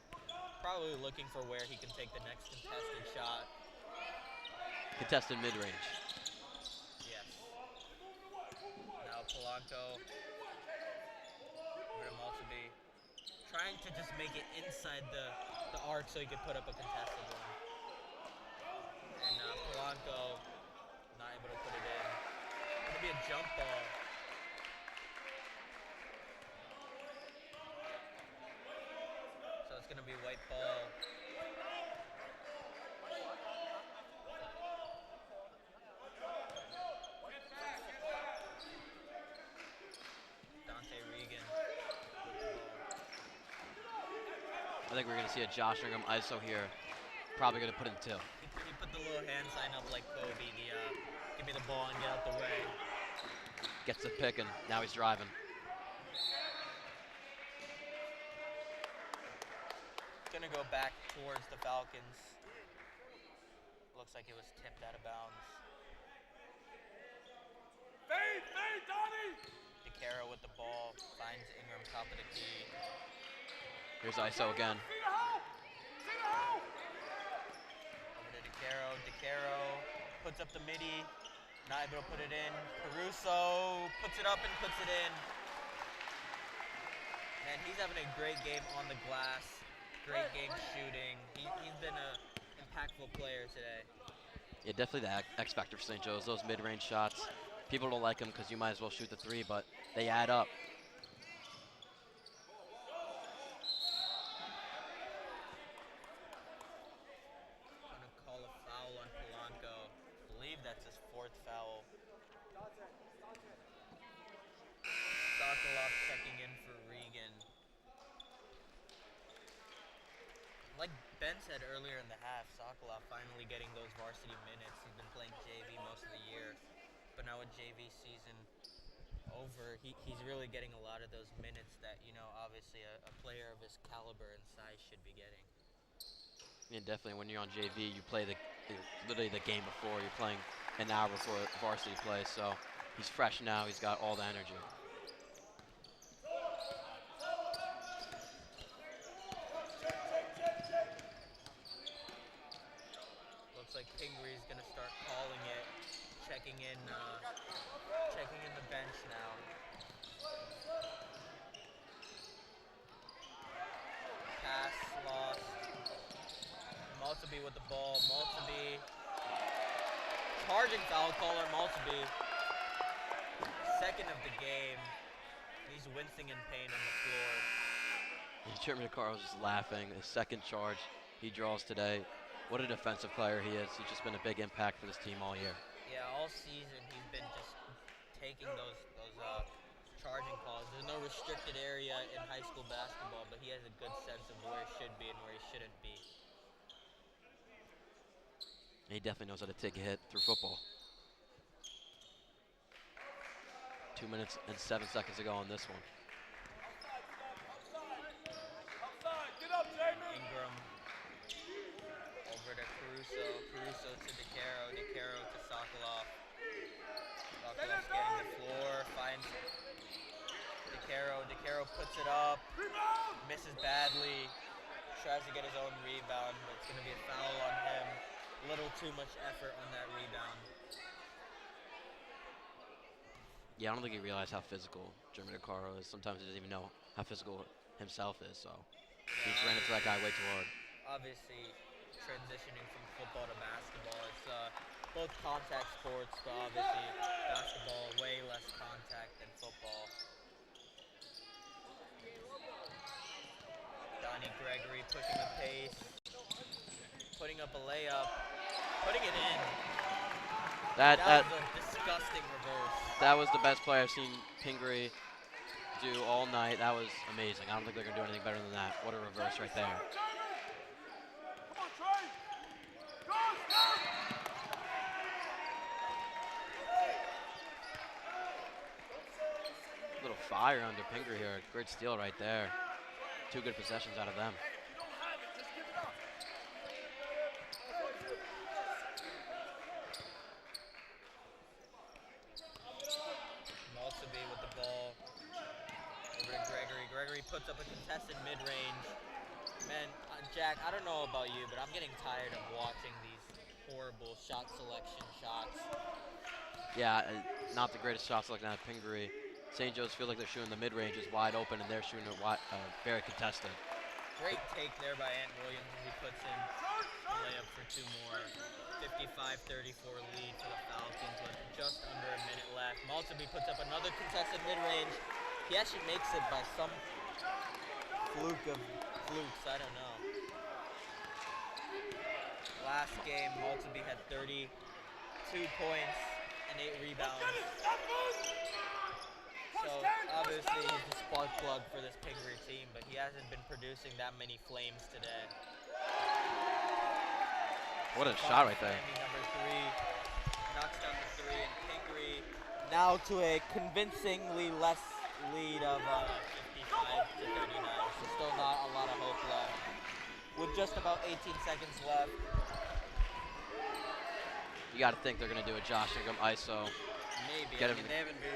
probably looking for where he can take the next contested shot. Contested mid-range. Yes. Now Polanco. Over to Maltby. Trying to just make it inside the arc so he could put up a contested one. And Polanco not able to put it in. It'll be a jump ball. So it's gonna be white ball. I think we're going to see a Josh Ingram ISO here. Probably going to put in 2. He put the little hand sign up like Kobe. Give me the ball and get out the way. Gets the pick, and now he's driving. Gonna go back towards the Falcons. Looks like it was tipped out of bounds. Fade, Donnie! DeCaro with the ball, finds Ingram top of the key. Here's ISO again. See the hole! See the hole! Over to DeCaro. DeCaro puts up the midi. Not able to put it in. Caruso puts it up and puts it in. Man, he's having a great game on the glass. Great game shooting. He's been an impactful player today. Yeah, definitely the X factor for St. Joe's. Those mid-range shots. People don't like them because you might as well shoot the 3, but they add up. Gonna call a foul on Polanco. Believe that's his 4th foul. Sokolov checking in for Regan. Like Ben said earlier in the half, Sokolov finally getting those varsity minutes. He's been playing JV most of the year, but now with JV season over, he's really getting a lot of those minutes that, you know, obviously a player of his caliber and size should be getting. Yeah, definitely when you're on JV, you play literally the game before. You're playing an hour before varsity play, so he's fresh now. He's got all the energy. Looks like Pingry's gonna start calling it, checking in the bench now. Pass lost. Maltby with the ball. Maltby charging foul caller. Maltby, 2nd of the game. He's wincing in pain on the floor. Jeremy DeCaro was just laughing. His 2nd charge he draws today. What a defensive player he is. He's just been a big impact for this team all year. Yeah, all season he's been just taking those charging calls. There's no restricted area in high school basketball, but he has a good sense of where he should be and where he shouldn't be. He definitely knows how to take a hit through football. 2 minutes and 7 seconds to go on this one. Get up, Jamie! Ingram over to Caruso. Caruso to DeCaro. DeCaro to Sokolov. Sokolov's getting the floor. Finds DeCaro. DeCaro puts it up. Misses badly. Tries to get his own rebound, but it's going to be a foul on him. A little too much effort on that rebound. Yeah, I don't think he realized how physical Jeremy DeCaro is. Sometimes he doesn't even know how physical himself is, so he just ran into that guy way too hard. Obviously, transitioning from football to basketball, it's both contact sports, but obviously basketball way less contact than football. Donnie Gregory pushing the pace, putting up a layup, putting it in. That was a disgusting reverse. That was the best play I've seen Pingry do all night. That was amazing. I don't think they're going to do anything better than that. What a reverse right there. Come on, Trey! Go, Little fire under Pingry here. Great steal right there. 2 good possessions out of them. You don't have it, just give it up. Maltby with the ball. Over to Gregory. Gregory puts up a contested mid-range. Man, Jack, I don't know about you, but I'm getting tired of watching these horrible shot selection shots. Yeah, not the greatest shot selection out of Pingry. St. Joe's feel like they're shooting the mid-range is wide open, and they're shooting it very contested. Great take there by Ant Williams as he puts in the layup for 2 more. 55-34 lead for the Falcons with just under a minute left. Maltby puts up another contested mid-range. He actually makes it by some fluke of flukes, I don't know. Last game, Maltby had 32 points and 8 rebounds. So obviously he's the spark plug for this Pingry team, but he hasn't been producing that many flames today. What a shot right there. Flamey, number 3, knocks down the 3, and Pingry now to a convincingly less lead of 55 to 39. So still not a lot of hope left. With just about 18 seconds left. You got to think they're going to do a Josh Ingram ISO. Maybe. Get I him. mean, they haven't been.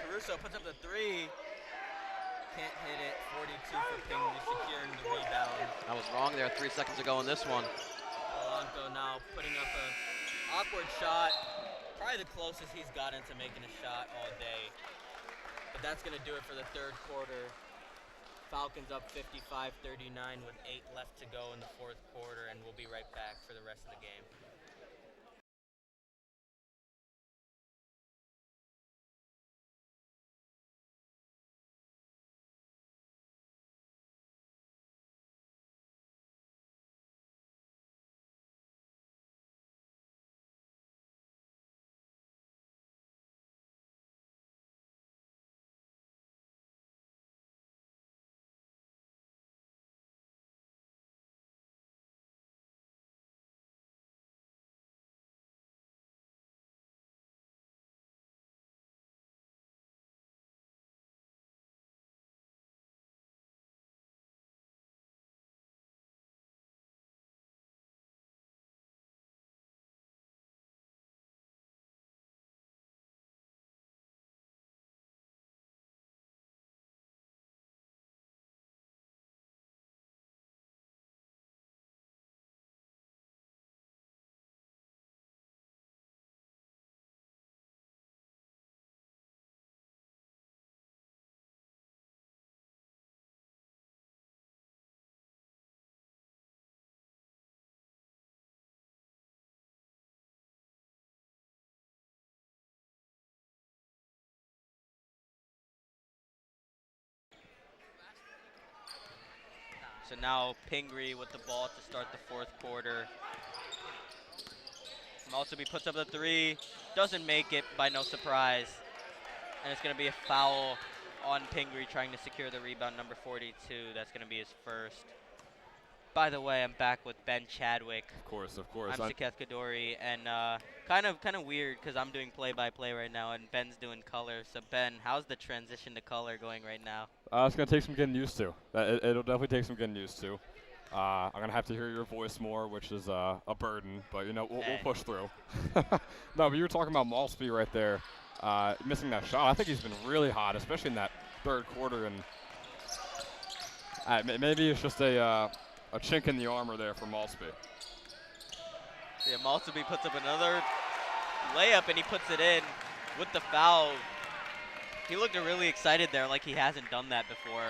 Caruso puts up the 3. Can't hit it. 42 for Pingry, securing the rebound. I was wrong there 3 seconds ago in this one. Alonso now putting up a awkward shot. Probably the closest he's gotten to making a shot all day. But that's going to do it for the third quarter. Falcons up 55-39 with 8 left to go in the fourth quarter, and we'll be right back for the rest of the game. So now Pingry with the ball to start the fourth quarter. Maltby puts up the 3, doesn't make it by no surprise. And it's going to be a foul on Pingry trying to secure the rebound, number 42. That's going to be his first. By the way, I'm back with Ben Chadwick. Of course, of course. I'm Saketh Kadori, and kind of weird because I'm doing play-by-play right now, and Ben's doing color. So Ben, how's the transition to color going right now? It's going to take some getting used to. It'll definitely take some getting used to. I'm going to have to hear your voice more, which is a burden, but, you know, we'll push through. No, but you were talking about Maltby right there, missing that shot. I think he's been really hot, especially in that third quarter, and maybe it's just a chink in the armor there for Maltby. Yeah, Maltby puts up another layup, and he puts it in with the foul. He looked really excited there, like he hasn't done that before.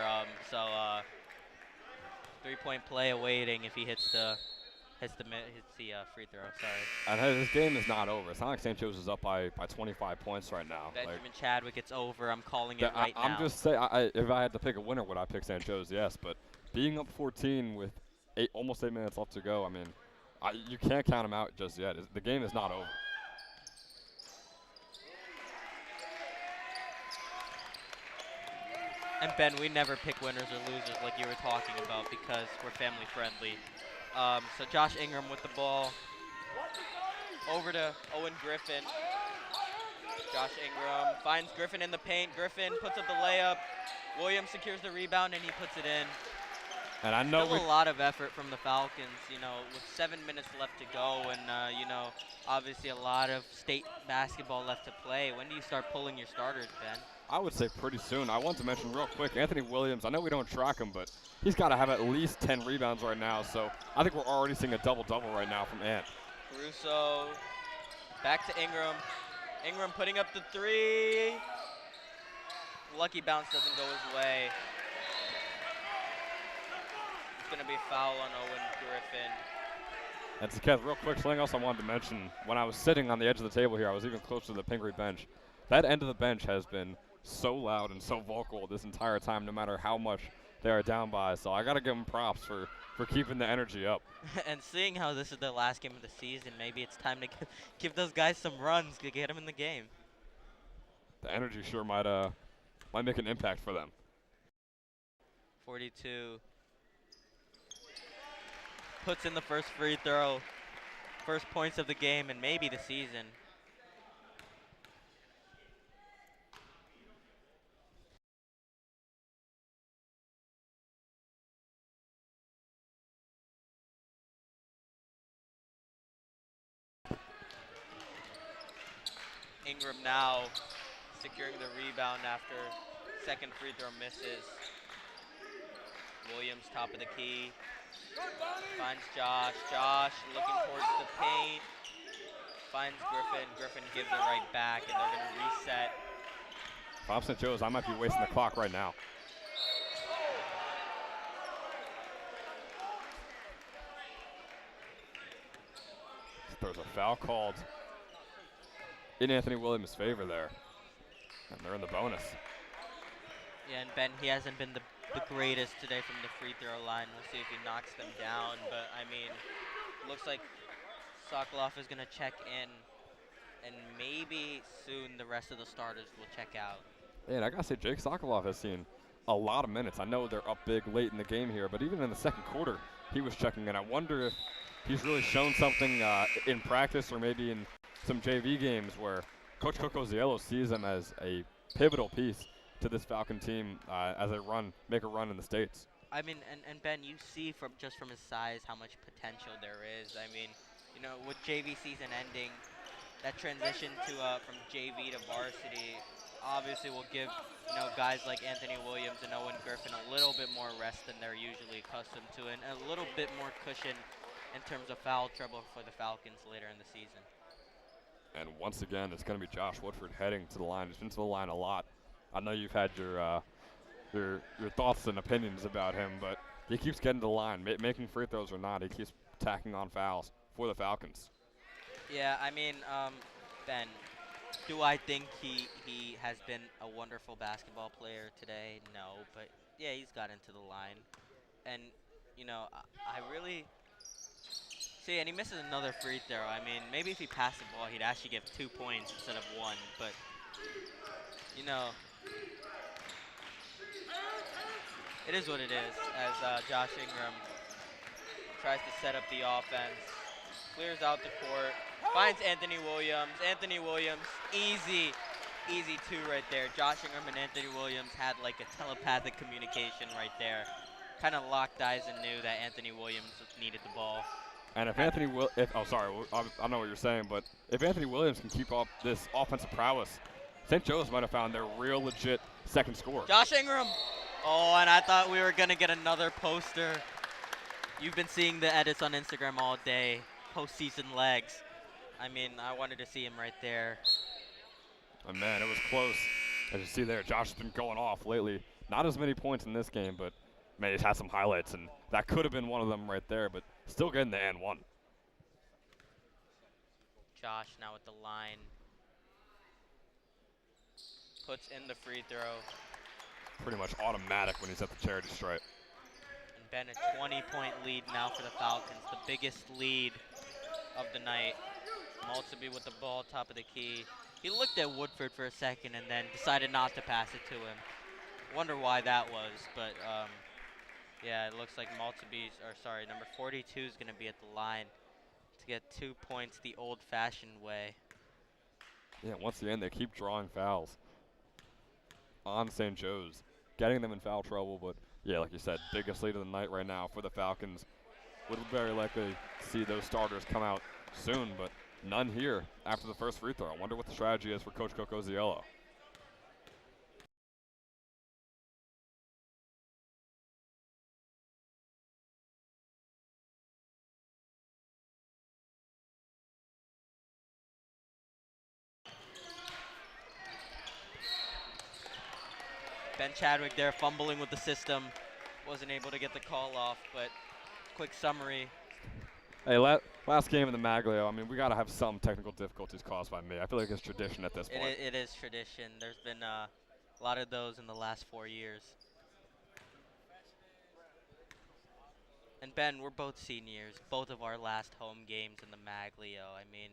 Three-point play awaiting if he hits the free throw. Sorry. And hey, this game is not over. It's not like St. Joe's is up by 25 points right now. Benjamin Chadwick, it's over. I'm calling it right now. I'm just saying, if I had to pick a winner, would I pick St. Joe's? Yes, but being up 14 with almost 8 minutes left to go, I mean, you can't count them out just yet. The game is not over. And Ben, we never pick winners or losers like you were talking about because we're family friendly. So Josh Ingram with the ball. Over to Owen Griffin. Josh Ingram finds Griffin in the paint. Griffin puts up the layup. Williams secures the rebound and he puts it in. And I know still a lot of effort from the Falcons, you know, with 7 minutes left to go and, you know, obviously a lot of state basketball left to play. When do you start pulling your starters, Ben? I would say pretty soon. I want to mention real quick, Anthony Williams, I know we don't track him, but he's got to have at least 10 rebounds right now. So I think we're already seeing a double-double right now from Ant. Caruso back to Ingram. Ingram putting up the 3. Lucky bounce doesn't go his way. It's going to be a foul on Owen Griffin. And Kev, real quick, something else I wanted to mention. When I was sitting on the edge of the table here, I was even closer to the Pingry bench. That end of the bench has been so loud and so vocal this entire time, no matter how much they are down by. So I got to give them props for keeping the energy up. And seeing how this is their last game of the season, maybe it's time to give those guys some runs to get them in the game. The energy sure might might make an impact for them. 42 puts in the first free throw, first points of the game and maybe the season. Ingram now securing the rebound after second free throw misses. Williams top of the key. Finds Josh. Josh looking towards the paint. Finds Griffin. Griffin gives it right back, and they're going to reset. If I'm St. Joe's, I might be wasting the clock right now. There's a foul called in Anthony Williams' favor there. And they're in the bonus. Yeah, and Ben, he hasn't been the greatest today from the free throw line. We'll see if he knocks them down. But, I mean, looks like Sokolov is going to check in. And maybe soon the rest of the starters will check out. Yeah, and I got to say, Jake Sokolov has seen a lot of minutes. I know they're up big late in the game here, but even in the second quarter, he was checking in. I wonder if he's really shown something in practice or maybe in some JV games where Coach Coco Ziello sees him as a pivotal piece to this Falcon team as they make a run in the States. I mean, and Ben, you see from just from his size how much potential there is. I mean, you know, with JV season ending, that transition to from JV to varsity obviously will give, you know, guys like Anthony Williams and Owen Griffin a little bit more rest than they're usually accustomed to, and a little bit more cushion in terms of foul trouble for the Falcons later in the season. And once again, it's going to be Josh Woodford heading to the line. He's been to the line a lot. I know you've had your thoughts and opinions about him, but he keeps getting to the line, making free throws or not. He keeps tacking on fouls for the Falcons. Yeah, I mean, Ben, do I think he has been a wonderful basketball player today? No, but yeah, he's got into the line. And, you know, I really see, and he misses another free throw. I mean, maybe if he passed the ball, he'd actually get 2 points instead of 1. But, you know, it is what it is as Josh Ingram tries to set up the offense. Clears out the court, finds Anthony Williams. Anthony Williams, easy 2 right there. Josh Ingram and Anthony Williams had like a telepathic communication right there. Kind of locked eyes and knew that Anthony Williams needed the ball. And if Anthony I know what you're saying, but if Anthony Williams can keep up this offensive prowess, St. Joe's might have found their real legit second score. Josh Ingram. Oh, and I thought we were gonna get another poster. You've been seeing the edits on Instagram all day. Postseason legs. I mean, I wanted to see him right there. And man, it was close. As you see there, Josh has been going off lately. Not as many points in this game, but man, he's had some highlights, and that could have been one of them right there, but still getting the and one. Josh now at the line. Puts in the free throw. Pretty much automatic when he's at the charity stripe. And Ben, a 20-point lead now for the Falcons, the biggest lead of the night. Maltby with the ball, top of the key. He looked at Woodford for a second and then decided not to pass it to him. Wonder why that was, but yeah, it looks like number 42 is going to be at the line to get 2 points the old-fashioned way. Yeah, once again, they keep drawing fouls on St. Joe's, getting them in foul trouble, but yeah, like you said, biggest lead of the night right now for the Falcons. Would very likely see those starters come out soon, but none here after the first free throw. I wonder what the strategy is for Coach Coco Ziello. Ben Chadwick there fumbling with the system. Wasn't able to get the call off, but quick summary. Hey, last game in the Maglio, I mean, we got to have some technical difficulties caused by me. I feel like it's tradition at this point. It is tradition. There's been a lot of those in the last 4 years. And Ben, we're both seniors. Both of our last home games in the Maglio. I mean,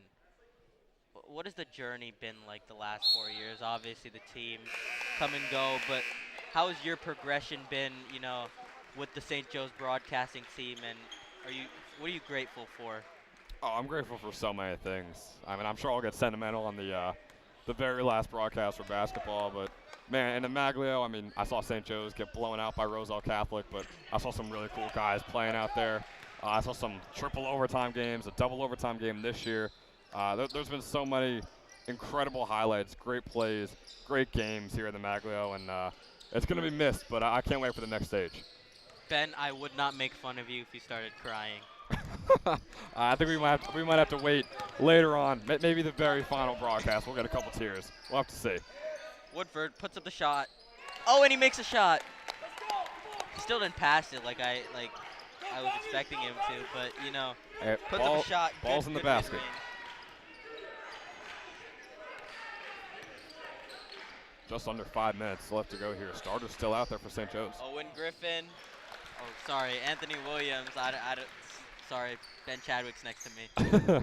what has the journey been like the last 4 years? Obviously, the team come and go, but how has your progression been, you know, with the St. Joe's broadcasting team, and what are you grateful for? Oh, I'm grateful for so many things. I mean, I'm sure I'll get sentimental on the very last broadcast for basketball, but man, in the Maglio, I mean, I saw St. Joe's get blown out by Roselle Catholic, but I saw some really cool guys playing out there. I saw some triple overtime games, a double overtime game this year. There's been so many incredible highlights, great plays, great games here in the Maglio, and it's going to be missed, but I can't wait for the next stage. Ben, I would not make fun of you if you started crying. I think we might have to wait later on, maybe the very final broadcast. We'll get a couple tears. We'll have to see. Woodford puts up the shot. Oh, and he makes a shot. He still didn't pass it like I was expecting him to, but you know, Hey, puts up a shot. Ball's in the basket. mid-range. Just under 5 minutes left to go here. Starter's still out there for St. Joe's. Owen Griffin. Oh, sorry, Anthony Williams. Sorry, Ben Chadwick's next to me.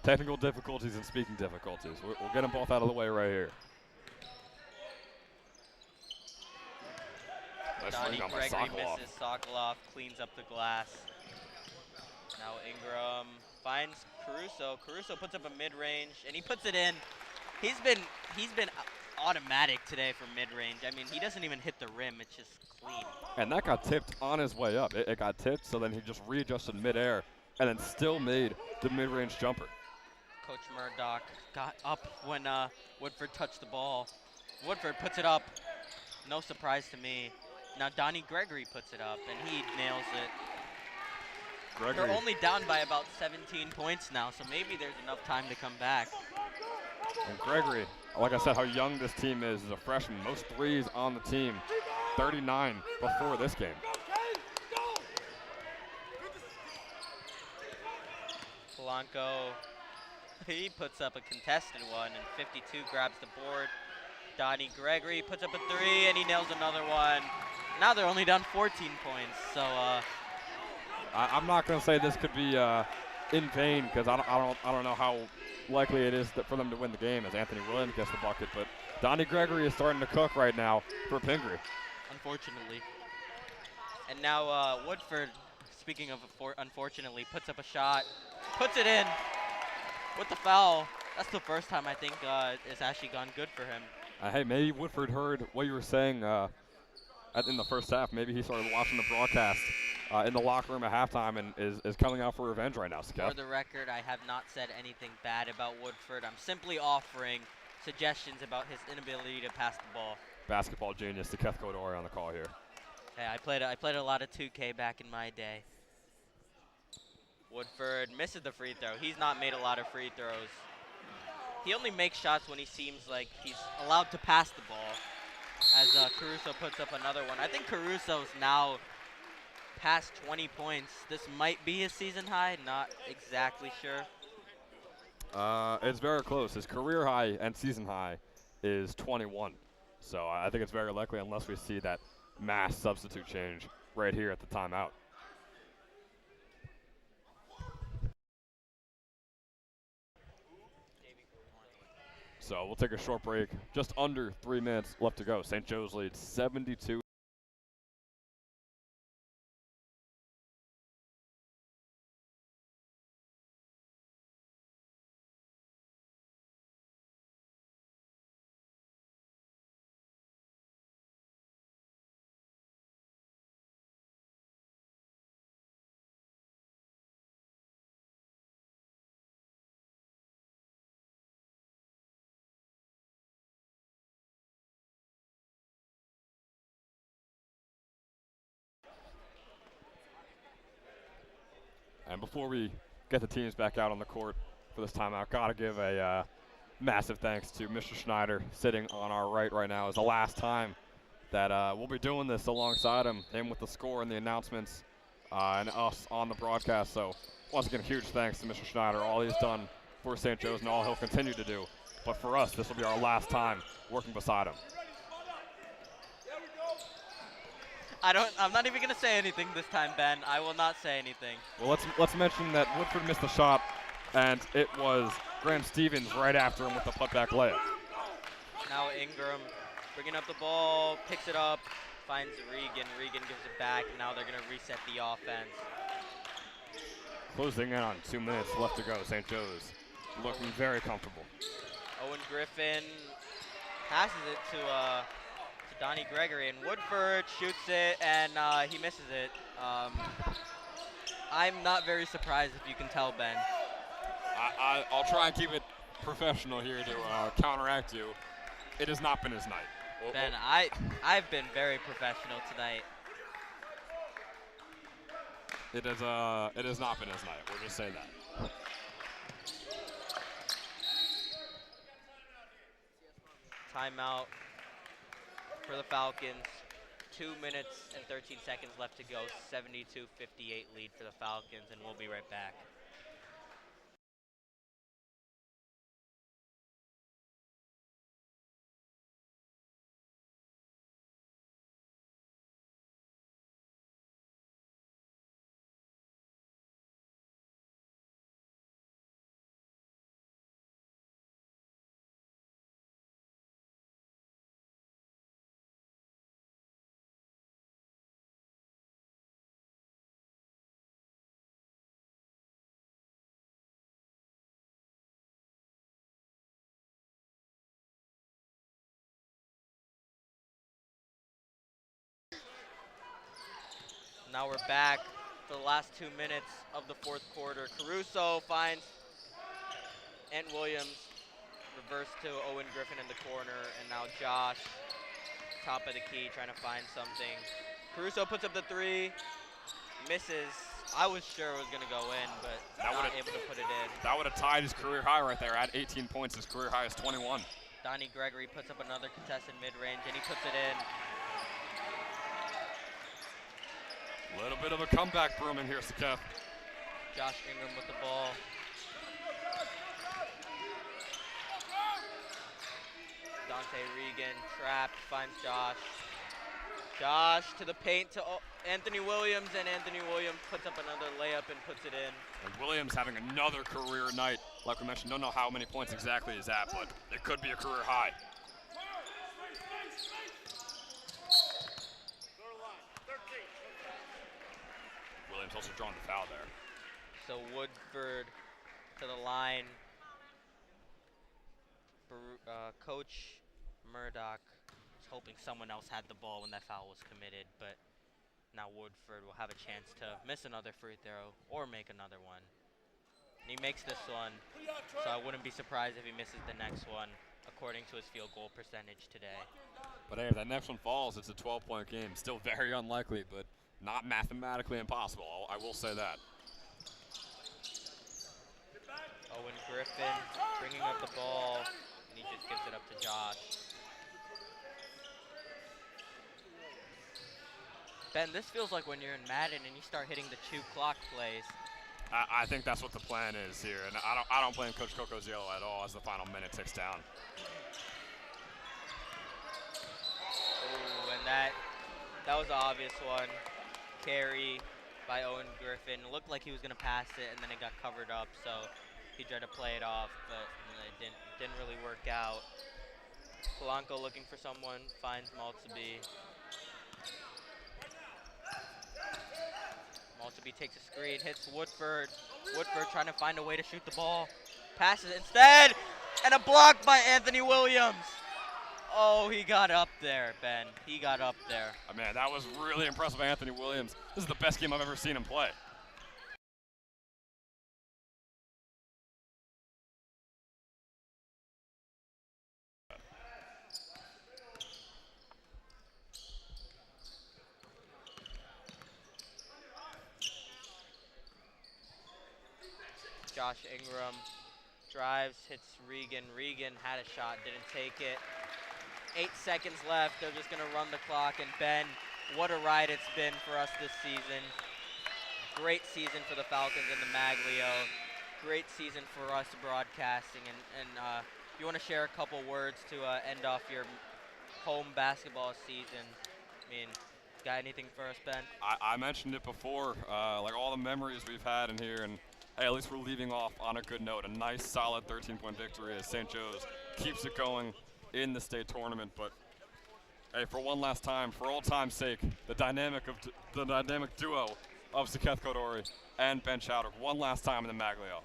Technical difficulties and speaking difficulties. We'll get them both out of the way right here. Nice Donnie ring on by Gregory Sokolov. misses. Sokolov cleans up the glass. Now Ingram finds Caruso. Caruso puts up a mid-range, and he puts it in. He's been automatic today for mid-range. I mean, he doesn't even hit the rim. It's just clean. And that got tipped on his way up. It got tipped, so then he just readjusted midair and then still made the mid-range jumper. Coach Murdoch got up when Woodford touched the ball. Woodford puts it up. No surprise to me. Now Donnie Gregory puts it up, and he nails it. Gregory. They're only down by about 17 points now, so maybe there's enough time to come back. And Gregory, like I said, how young this team is a freshman. Most threes on the team, 39 before this game. Polanco, he puts up a contested one, and 52 grabs the board. Donnie Gregory puts up a three, and he nails another one. Now they're only down 14 points, so I'm not going to say this could be in vain because I don't know how likely it is for them to win the game as Anthony Williams gets the bucket, but Donnie Gregory is starting to cook right now for Pingry. unfortunately. And now Woodford, speaking of unfortunately, puts up a shot, puts it in with the foul. That's the first time I think it's actually gone good for him. Hey, maybe Woodford heard what you were saying in the first half. Maybe he started watching the broadcast in the locker room at halftime and is coming out for revenge right now, Skeff. For the record, I have not said anything bad about Woodford. I'm simply offering suggestions about his inability to pass the ball. Basketball genius, Skeff Kodori on the call here. Hey, I played a lot of 2K back in my day. Woodford misses the free throw. He's not made a lot of free throws. He only makes shots when he seems like he's allowed to pass the ball. As Caruso puts up another one. I think Caruso's now past 20 points. This might be his season high. Not exactly sure. It's very close. His career high and season high is 21. So I think it's very likely unless we see that mass substitute change right here at the timeout. So we'll take a short break. Just under 3 minutes left to go. St. Joe's leads 72. And before we get the teams back out on the court for this timeout, gotta give a massive thanks to Mr. Schneider sitting on our right now. It's the last time that we'll be doing this alongside him with the score and the announcements and us on the broadcast. So once again, huge thanks to Mr. Schneider, all he's done for St. Joe's and all he'll continue to do. But for us, this will be our last time working beside him. I'm not even gonna say anything this time, Ben. I will not say anything. Well, let's mention that Woodford missed the shot, and it was Graham Stevens right after him with the putback layup. Now Ingram bringing up the ball, picks it up, finds Regan. Regan gives it back, and now they're going to reset the offense. Closing in on 2 minutes left to go. St. Joe's looking very comfortable. Owen Griffin passes it to Donnie Gregory, and Woodford shoots it, and he misses it. I'm not very surprised, if you can tell, Ben. I'll try and keep it professional here to counteract you. It has not been his night. Ben, I've been very professional tonight. It has not been his night. We'll just say that. Timeout for the Falcons. 2 minutes and 13 seconds left to go. 72-58 lead for the Falcons, and we'll be right back. Now we're back for the last 2 minutes of the fourth quarter. Caruso finds Ant Williams, reverse to Owen Griffin in the corner, and now Josh, top of the key, trying to find something. Caruso puts up the three, misses. I was sure it was going to go in, but not able to put it in. That would have tied his career high right there at 18 points. His career high is 21. Donnie Gregory puts up another contested mid-range, and he puts it in. A little bit of a comeback brewing here, Saketh. Josh Ingram with the ball. Dante Regan trapped, finds Josh. Josh to the paint to Anthony Williams, and Anthony Williams puts up another layup and puts it in. And Williams having another career night. Like we mentioned, don't know how many points exactly he's at, but it could be a career high. Williams also drawing the foul there. So Woodford to the line. Coach Murdoch was hoping someone else had the ball when that foul was committed, but now Woodford will have a chance to miss another free throw or make another one. And he makes this one, so I wouldn't be surprised if he misses the next one, according to his field goal percentage today. But hey, if that next one falls, it's a 12-point game. Still very unlikely, but not mathematically impossible. I will say that. Owen Griffin bringing up the ball, and he just gives it up to Josh. Ben, this feels like when you're in Madden and you start hitting the 2 clock plays. I think that's what the plan is here, and I don't blame Coach Coco's yellow at all as the final minute ticks down. Ooh, and that was an obvious one. Carry by Owen Griffin. Looked like he was going to pass it, and then it got covered up, so he tried to play it off, but it didn't really work out. Polanco looking for someone, finds Maltby. Maltby takes a screen, hits Woodford. Woodford trying to find a way to shoot the ball. Passes it instead, and a block by Anthony Williams. Oh, he got up there, Ben. He got up there. Man, that was really impressive by Anthony Williams. This is the best game I've ever seen him play. Josh Ingram drives, hits Regan. Regan had a shot, didn't take it. 8 seconds left. They're just going to run the clock. And Ben, what a ride it's been for us this season. Great season for the Falcons and the Maglio. Great season for us broadcasting. And if you want to share a couple words to end off your home basketball season, I mean, got anything for us, Ben? I mentioned it before, like all the memories we've had in here, and Hey, at least we're leaving off on a good note. A nice, solid 13-point victory as St. Joe's keeps it going in the state tournament. But hey, for one last time, for old time's sake, the dynamic duo of Saketh Kodori and Ben Chowder, one last time in the Maglio.